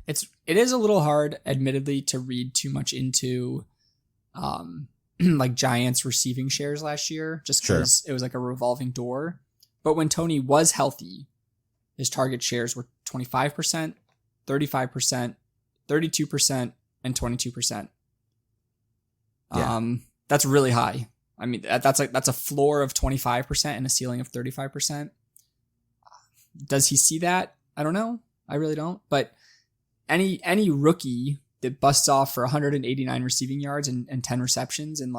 It is a little hard, admittedly, to read too much into, like Giants receiving shares last year, just because it was like a revolving door. But when Toney was healthy, his target shares were 25%, 35%, 32%, and 22%. That's really high. I mean, that's a floor of 25% and a ceiling of 35%. Does he see that? I don't know. I really don't. But any rookie that busts off for 189 receiving yards and 10 receptions in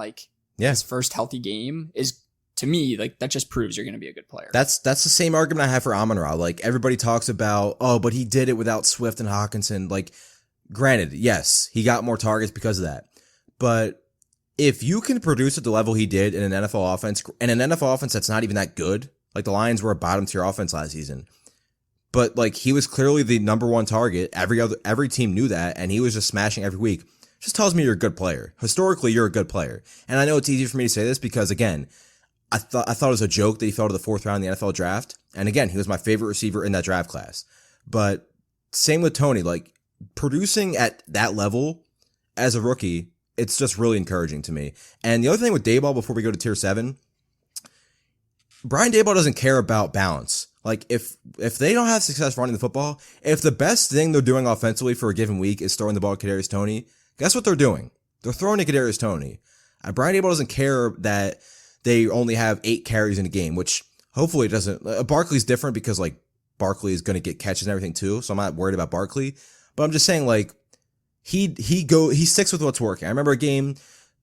his first healthy game is, to me, like, that just proves you're going to be a good player. That's the same argument I have for Amon-Ra. Like, everybody talks about, but he did it without Swift and Hawkinson. Like, granted, yes, he got more targets because of that. But if you can produce at the level he did in an NFL offense, and an NFL offense that's not even that good, like the Lions were a bottom tier offense last season, but like he was clearly the number 1 target. Every team knew that, and he was just smashing every week. Just tells me you're a good player. Historically, you're a good player. And I know it's easy for me to say this because, again, I thought it was a joke that he fell to the 4th round in the NFL draft. And again, he was my favorite receiver in that draft class. But same with Toney, like producing at that level as a rookie, it's just really encouraging to me. And the other thing with Daboll, before we go to tier 7, Brian Daboll doesn't care about balance. Like if they don't have success running the football, if the best thing they're doing offensively for a given week is throwing the ball to Kadarius Toney, guess what they're doing? They're throwing to Kadarius Toney. Brian Daboll doesn't care that they only have 8 carries in a game, which hopefully doesn't. Barkley's different because like Barkley is going to get catches and everything too, so I'm not worried about Barkley. But I'm just saying, like, he sticks with what's working. I remember a game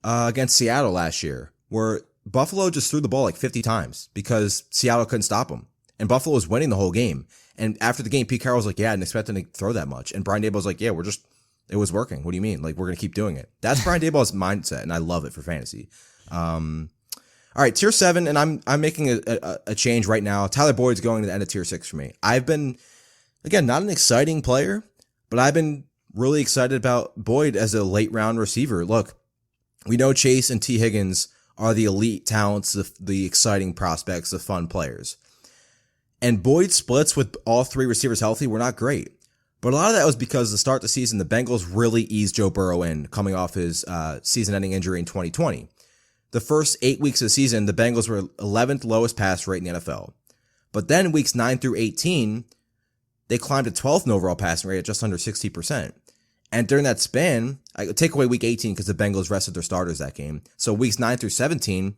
against Seattle last year where Buffalo just threw the ball like 50 times because Seattle couldn't stop them. And Buffalo was winning the whole game. And after the game, Pete Carroll was like, yeah, I didn't expect them to throw that much. And Brian Daboll was like, yeah, it was working. What do you mean? Like, we're going to keep doing it. That's Brian Daboll's mindset, and I love it for fantasy. All right, tier 7, and I'm making a change right now. Tyler Boyd's going to the end of tier 6 for me. I've been, again, not an exciting player, but I've been really excited about Boyd as a late round receiver. Look, we know Chase and T. Higgins are the elite talents, the exciting prospects, the fun players. And Boyd's splits with all three receivers healthy were not great. But a lot of that was because to start the season, the Bengals really eased Joe Burrow in, coming off his season-ending injury in 2020. The first 8 weeks of the season, the Bengals were 11th lowest pass rate in the NFL. But then weeks 9 through 18, they climbed to 12th in overall passing rate at just under 60%. And during that span, I take away week 18 because the Bengals rested their starters that game. So weeks 9 through 17,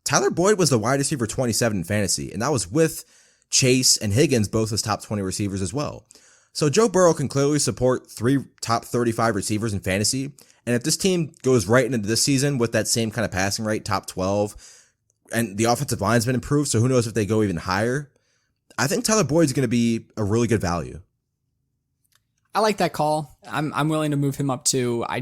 Tyler Boyd was the wide receiver 27 in fantasy, and that was with Chase and Higgins, both as top 20 receivers as well. So Joe Burrow can clearly support 3 top 35 receivers in fantasy. And if this team goes right into this season with that same kind of passing rate, top 12, and the offensive line's been improved, so who knows if they go even higher, I think Tyler Boyd's going to be a really good value. I like that call. I'm willing to move him up too. Are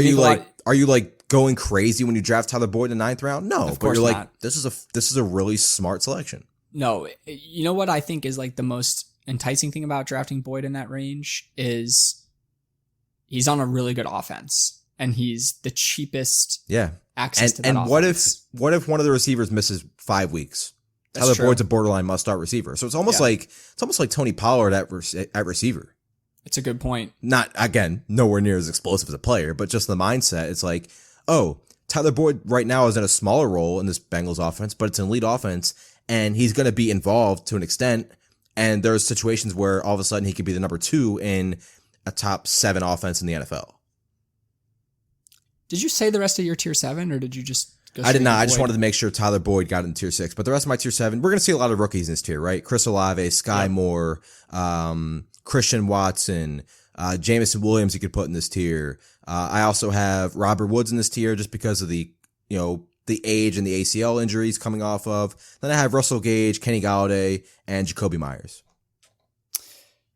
you like going crazy when you draft Tyler Boyd in the 9th round? No, of but you're like, not. this is a really smart selection. No, you know what I think is like the most enticing thing about drafting Boyd in that range is he's on a really good offense and he's the cheapest access to that offense. And what if one of the receivers misses 5 weeks? That's Tyler true. Boyd's a borderline must-start receiver. So it's almost like Tony Pollard at receiver. It's a good point. Not, again, nowhere near as explosive as a player, but just the mindset. It's like, oh, Tyler Boyd right now is in a smaller role in this Bengals offense, but it's an elite offense, and he's going to be involved to an extent. And there's situations where all of a sudden he could be the number 2 in a top 7 offense in the NFL. Did you say the rest of your tier 7, or did you just go I did not. to I just Boyd? wanted to make sure Tyler Boyd got in tier 6. But the rest of my tier 7, we're going to see a lot of rookies in this tier, right? Chris Olave, Sky Moore, Christian Watson, Jamison Williams you could put in this tier. I also have Robert Woods in this tier just because of the age and the ACL injuries coming off of. Then I have Russell Gage, Kenny Golladay, and Jacoby Myers.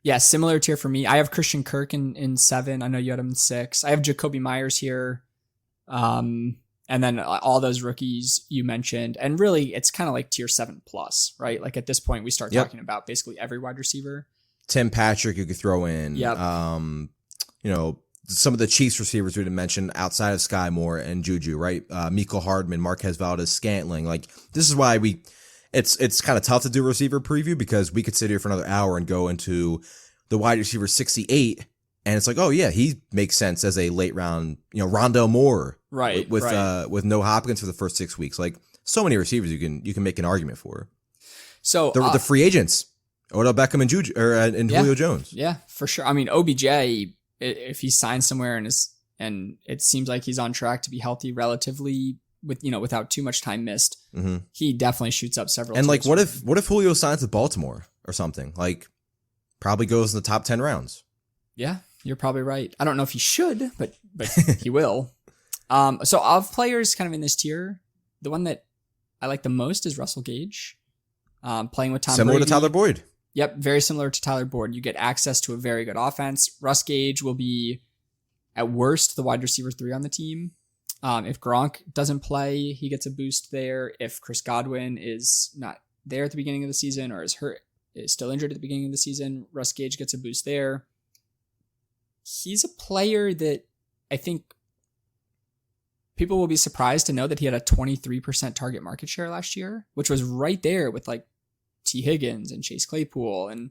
Yeah, similar tier for me. I have Christian Kirk in 7. I know you had him in 6. I have Jacoby Myers here. And then all those rookies you mentioned. And really, it's kind of like tier 7 plus, right? Like at this point, we start talking about basically every wide receiver. Tim Patrick you could throw in. Yep. Some of the Chiefs receivers we didn't mention outside of Sky Moore and Juju, right? Mecole Hardman, Marquez Valdez, Scantling. Like, this is why it's kind of tough to do a receiver preview because we could sit here for another hour and go into the wide receiver 68. And it's like, oh yeah, he makes sense as a late round, Rondell Moore. Right. With no Hopkins for the first 6 weeks. Like, so many receivers you can make an argument for. So the free agents. Odell Beckham and Juju and Julio Jones. Yeah, for sure. I mean, OBJ, if he signs somewhere and it seems like he's on track to be healthy relatively without too much time missed, he definitely shoots up several. And like, what if Julio signs with Baltimore or something? Like, probably goes in the top 10 rounds. Yeah, you're probably right. I don't know if he should, but he will. So of players kind of in this tier, the one that I like the most is Russell Gage, playing with Tom Similar Brady. to Tyler Boyd. Yep, very similar to Tyler Boyd. You get access to a very good offense. Russ Gage will be, at worst, the wide receiver 3 on the team. If Gronk doesn't play, he gets a boost there. If Chris Godwin is not there at the beginning of the season or is still injured at the beginning of the season, Russ Gage gets a boost there. He's a player that I think people will be surprised to know that he had a 23% target market share last year, which was right there with like T. Higgins and Chase Claypool, and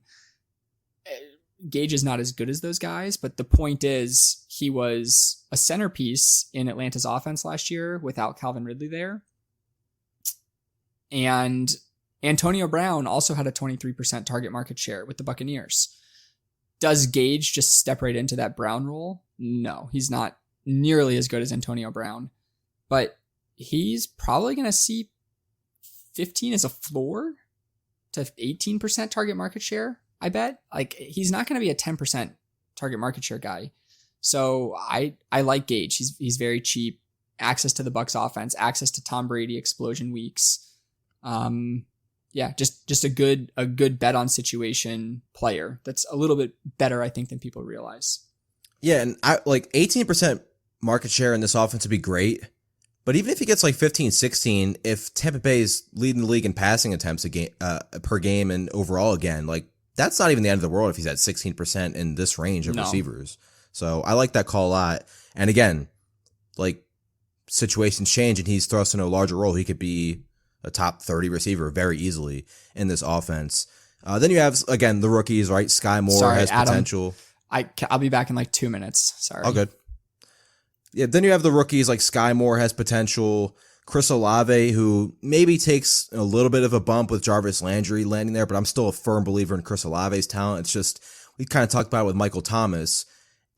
Gage is not as good as those guys, but the point is he was a centerpiece in Atlanta's offense last year without Calvin Ridley there. And Antonio Brown also had a 23% target market share with the Buccaneers. Does Gage just step right into that Brown role? No, he's not nearly as good as Antonio Brown, but he's probably going to see 15 as a floor to 18% target market share, I bet. Like, he's not going to be a 10% target market share guy. So I like Gage. He's very cheap. access to the Bucs offense, access to Tom Brady explosion weeks. Just a good bet on situation player that's a little bit better, I think, than people realize. Yeah, and 18% market share in this offense would be great. But even if he gets 15, 16, if Tampa Bay is leading the league in passing attempts per game and overall again, that's not even the end of the world if he's at 16% in this range of receivers. So I like that call a lot. And again, situations change and he's thrust in a larger role. He could be a top 30 receiver very easily in this offense. Then you have, again, the rookies, right? Sky Moore has Adam, potential. I'll be back in 2 minutes. Sorry. Oh, good. Yeah, then you have the rookies like Sky Moore has potential. Chris Olave, who maybe takes a little bit of a bump with Jarvis Landry landing there, but I'm still a firm believer in Chris Olave's talent. It's just, we kind of talked about it with Michael Thomas.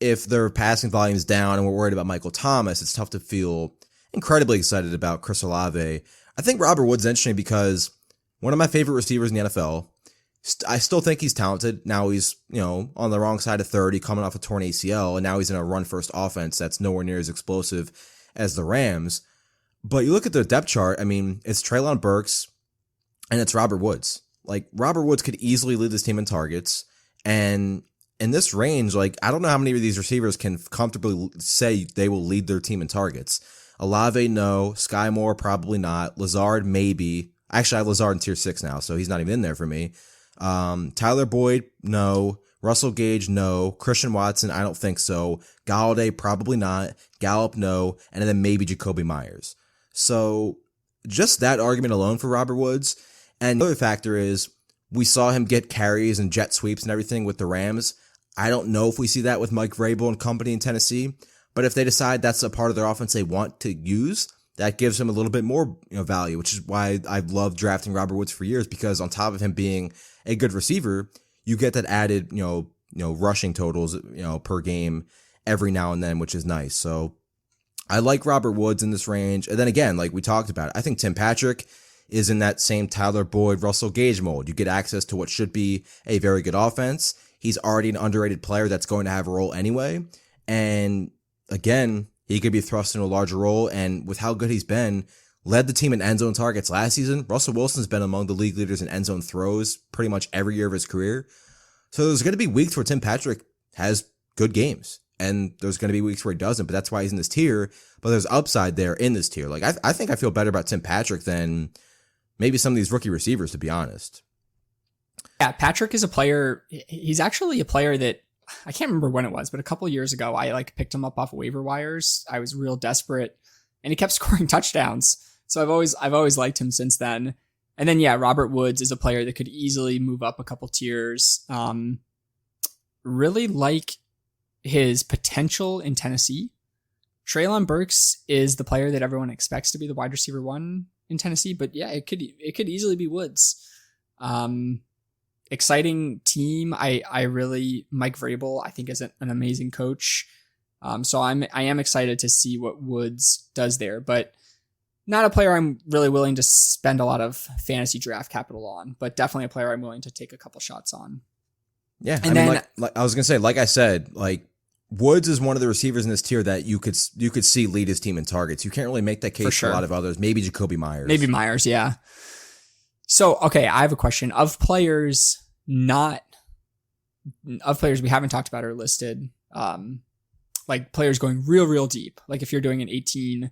If their passing volume's down and we're worried about Michael Thomas, it's tough to feel incredibly excited about Chris Olave. I think Robert Woods is interesting because one of my favorite receivers in the NFL. I still think he's talented. Now he's, on the wrong side of 30, coming off a torn ACL, and now he's in a run-first offense that's nowhere near as explosive as the Rams. But you look at the depth chart, it's Treylon Burks and it's Robert Woods. Robert Woods could easily lead this team in targets. And in this range, I don't know how many of these receivers can comfortably say they will lead their team in targets. Olave, no. Sky Moore, probably not. Lazard, maybe. Actually, I have Lazard in tier 6 now, so he's not even in there for me. Tyler Boyd, no. Russell Gage, no. Christian Watson, I don't think so. Galladay, probably not. Gallup, no. And then maybe Jacoby Myers. So just that argument alone for Robert Woods. And the other factor is we saw him get carries and jet sweeps and everything with the Rams. I don't know if we see that with Mike Vrabel and company in Tennessee, but if they decide that's a part of their offense they want to use, that gives him a little bit more value, which is why I've loved drafting Robert Woods for years, because on top of him being a good receiver, you get that added, rushing totals, per game every now and then, which is nice. So I like Robert Woods in this range. And then again, like we talked about, I think Tim Patrick is in that same Tyler Boyd, Russell Gage mold. You get access to what should be a very good offense. He's already an underrated player that's going to have a role anyway. And again, he could be thrust into a larger role. And with how good he's been, led the team in end zone targets last season. Russell Wilson's been among the league leaders in end zone throws pretty much every year of his career. So there's going to be weeks where Tim Patrick has good games. And there's going to be weeks where he doesn't, but that's why he's in this tier. But there's upside there in this tier. Like I think I feel better about Tim Patrick than maybe some of these rookie receivers, to be honest. Yeah, Patrick is a player. He's actually a player that I can't remember when it was, but a couple of years ago, I picked him up off waiver wires. I was real desperate, and he kept scoring touchdowns. So I've always liked him since then. And then yeah, Robert Woods is a player that could easily move up a couple tiers. Really like his potential in Tennessee. Treylon Burks is the player that everyone expects to be the wide receiver one in Tennessee, but yeah, it could easily be Woods. Exciting team. I really, Mike Vrabel, I think is an amazing coach. So I am excited to see what Woods does there, but not a player I'm really willing to spend a lot of fantasy draft capital on, but definitely a player I'm willing to take a couple shots on. Yeah. And then I was going to say, like I said, like Woods is one of the receivers in this tier that you could see lead his team in targets. You can't really make that case for a lot of others. Maybe Jacoby Myers. Maybe Myers. Yeah. So, okay. I have a question of players we haven't talked about or listed, like players going real deep. Like if you're doing an 18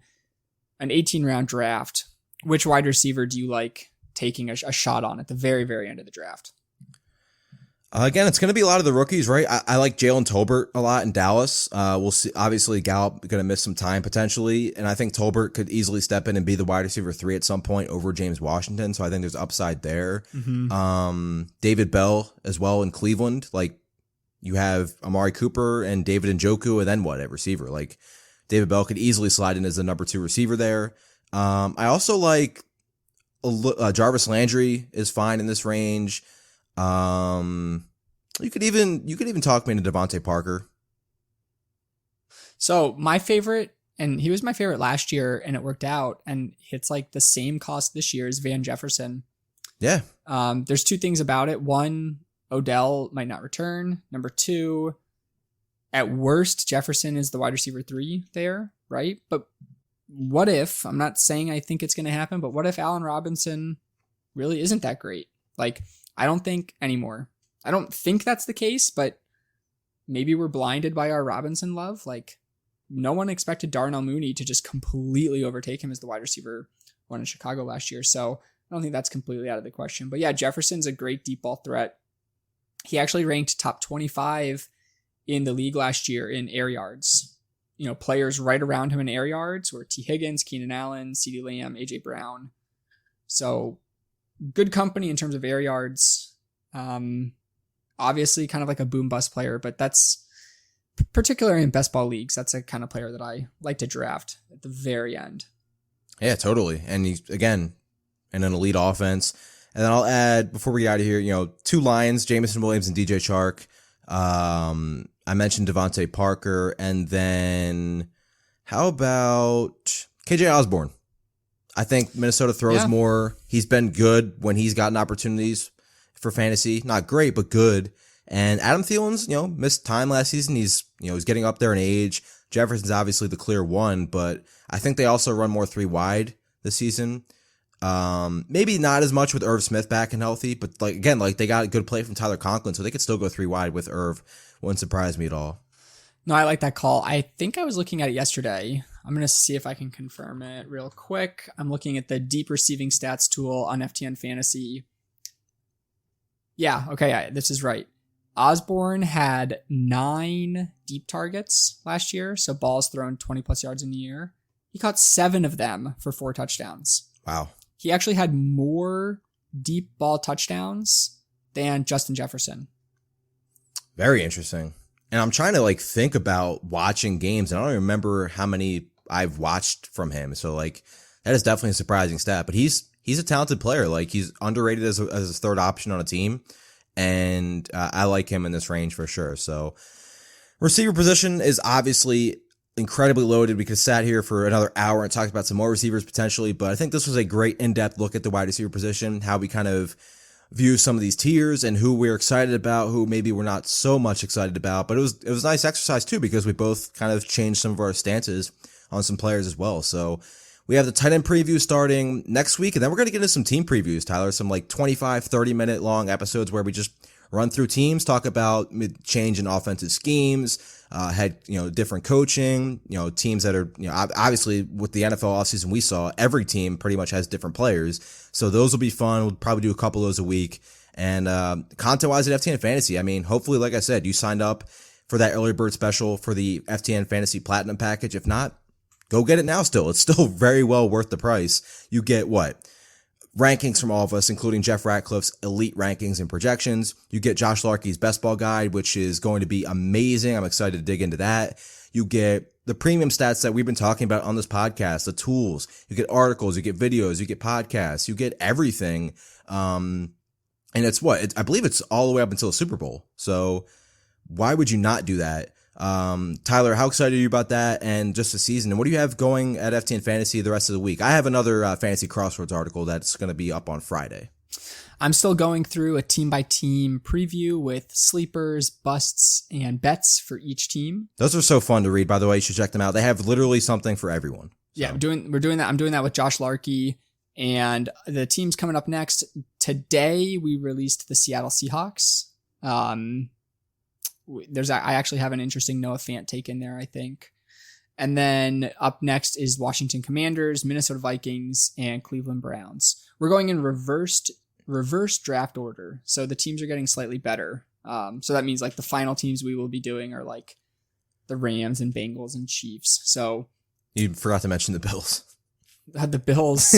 round draft, which wide receiver do you like taking a shot on at the very, very end of the draft? Again, it's going to be a lot of the rookies, right? I like Jalen Tolbert a lot in Dallas. We'll see. Obviously, Gallup going to miss some time potentially, and I think Tolbert could easily step in and be the wide receiver 3 at some point over James Washington. So I think there's upside there. Mm-hmm. David Bell as well in Cleveland. Like you have Amari Cooper and David Njoku, and then what at receiver? Like David Bell could easily slide in as the number 2 receiver there. I also like Jarvis Landry is fine in this range. You could even talk me into Devontae Parker. So my favorite, and he was my favorite last year and it worked out, and it's like the same cost this year as Van Jefferson. Yeah. There's 2 things about it. 1, Odell might not return. Number 2, at worst, Jefferson is the wide receiver 3 there, right? But what if, I'm not saying I think it's going to happen, but what if Allen Robinson really isn't that great? Like, I don't think anymore. I don't think that's the case, but maybe we're blinded by our Robinson love. Like, no one expected Darnell Mooney to just completely overtake him as the wide receiver one in Chicago last year. So I don't think that's completely out of the question. But yeah, Jefferson's a great deep ball threat. He actually ranked top 25 in the league last year in air yards. You know, players right around him in air yards were T. Higgins, Keenan Allen, CeeDee Lamb, A.J. Brown. So good company in terms of air yards. Obviously kind of like a boom bust player, but that's particularly in best ball leagues. That's a kind of player that I like to draft at the very end. Yeah, totally. And he's, again, in an elite offense. And then I'll add, before we get out of here, you know, 2 Lions, Jameson Williams and DJ Chark. I mentioned Devontae Parker. And then how about KJ Osborne? I think Minnesota throws more. He's been good when he's gotten opportunities for fantasy. Not great, but good. And Adam Thielen's, you know, missed time last season. He's getting up there in age. Jefferson's obviously the clear one, but I think they also run more 3 wide this season. Maybe not as much with Irv Smith back and healthy, but like they got a good play from Tyler Conklin, so they could still go 3 wide with Irv. Wouldn't surprise me at all. No, I like that call. I think I was looking at it yesterday. I'm going to see if I can confirm it real quick. I'm looking at the deep receiving stats tool on FTN Fantasy. Yeah, okay, this is right. Osborne had 9 deep targets last year, so balls thrown 20 plus yards in the year. He caught 7 of them for 4 touchdowns. Wow. He actually had more deep ball touchdowns than Justin Jefferson. Very interesting. And I'm trying to think about watching games, and I don't even remember how many I've watched from him. So that is definitely a surprising stat. But he's a talented player. He's underrated as a third option on a team, and I like him in this range for sure. So receiver position is obviously incredibly loaded. We could have sat here for another hour and talked about some more receivers potentially, but I think this was a great in-depth look at the wide receiver position, how we kind of view some of these tiers and who we're excited about, who maybe we're not so much excited about. But it was a nice exercise too, because we both kind of changed some of our stances on some players as well. So we have the tight end preview starting next week, and then we're going to get into some team previews, Tyler, some 25, 30-minute long episodes where we just run through teams, talk about change in offensive schemes, different coaching, teams that are, obviously with the NFL offseason we saw, every team pretty much has different players. So those will be fun. We'll probably do a couple of those a week. And content-wise at FTN Fantasy, I mean, hopefully, like I said, you signed up for that early bird special for the FTN Fantasy Platinum package. If not, go get it now still. It's still very well worth the price. You get rankings from all of us, including Jeff Ratcliffe's elite rankings and projections. You get Josh Larkey's best ball guide, which is going to be amazing. I'm excited to dig into that. You get the premium stats that we've been talking about on this podcast, the tools. You get articles, you get videos, you get podcasts, you get everything. And it's I believe it's all the way up until the Super Bowl. So why would you not do that? Tyler, how excited are you about that and just the season? And what do you have going at FTN Fantasy the rest of the week? I have another Fantasy Crossroads article that's going to be up on Friday. I'm still going through a team-by-team preview with sleepers, busts, and bets for each team. Those are so fun to read, by the way. You should check them out. They have literally something for everyone. So. Yeah, we're doing that. I'm doing that with Josh Larkey. And the team's coming up next. Today, we released the Seattle Seahawks. I actually have an interesting Noah Fant take in there, I think. And then up next is Washington Commanders, Minnesota Vikings, and Cleveland Browns. We're going in reverse draft order. So the teams are getting slightly better. So that means the final teams we will be doing are the Rams and Bengals and Chiefs. So you forgot to mention the Bills. The Bills.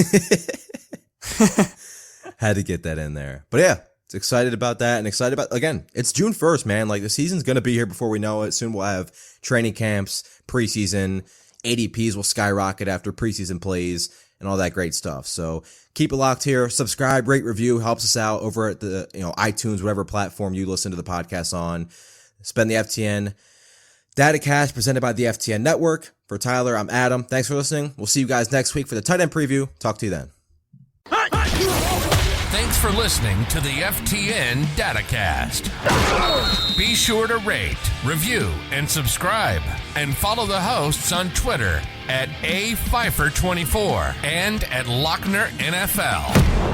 Had to get that in there. But yeah. Excited about that and excited about, again, it's June 1st, man. The season's going to be here before we know it. Soon we'll have training camps, preseason, ADPs will skyrocket after preseason plays and all that great stuff. So keep it locked here. Subscribe, rate, review, helps us out over at the, iTunes, whatever platform you listen to the podcast on. Spend the FTN Data Cash presented by the FTN Network. For Tyler, I'm Adam. Thanks for listening. We'll see you guys next week for the tight end preview. Talk to you then. Thanks for listening to the FTN Datacast. Be sure to rate, review, and subscribe. And follow the hosts on Twitter at Pfeifer24 and at Loechner NFL.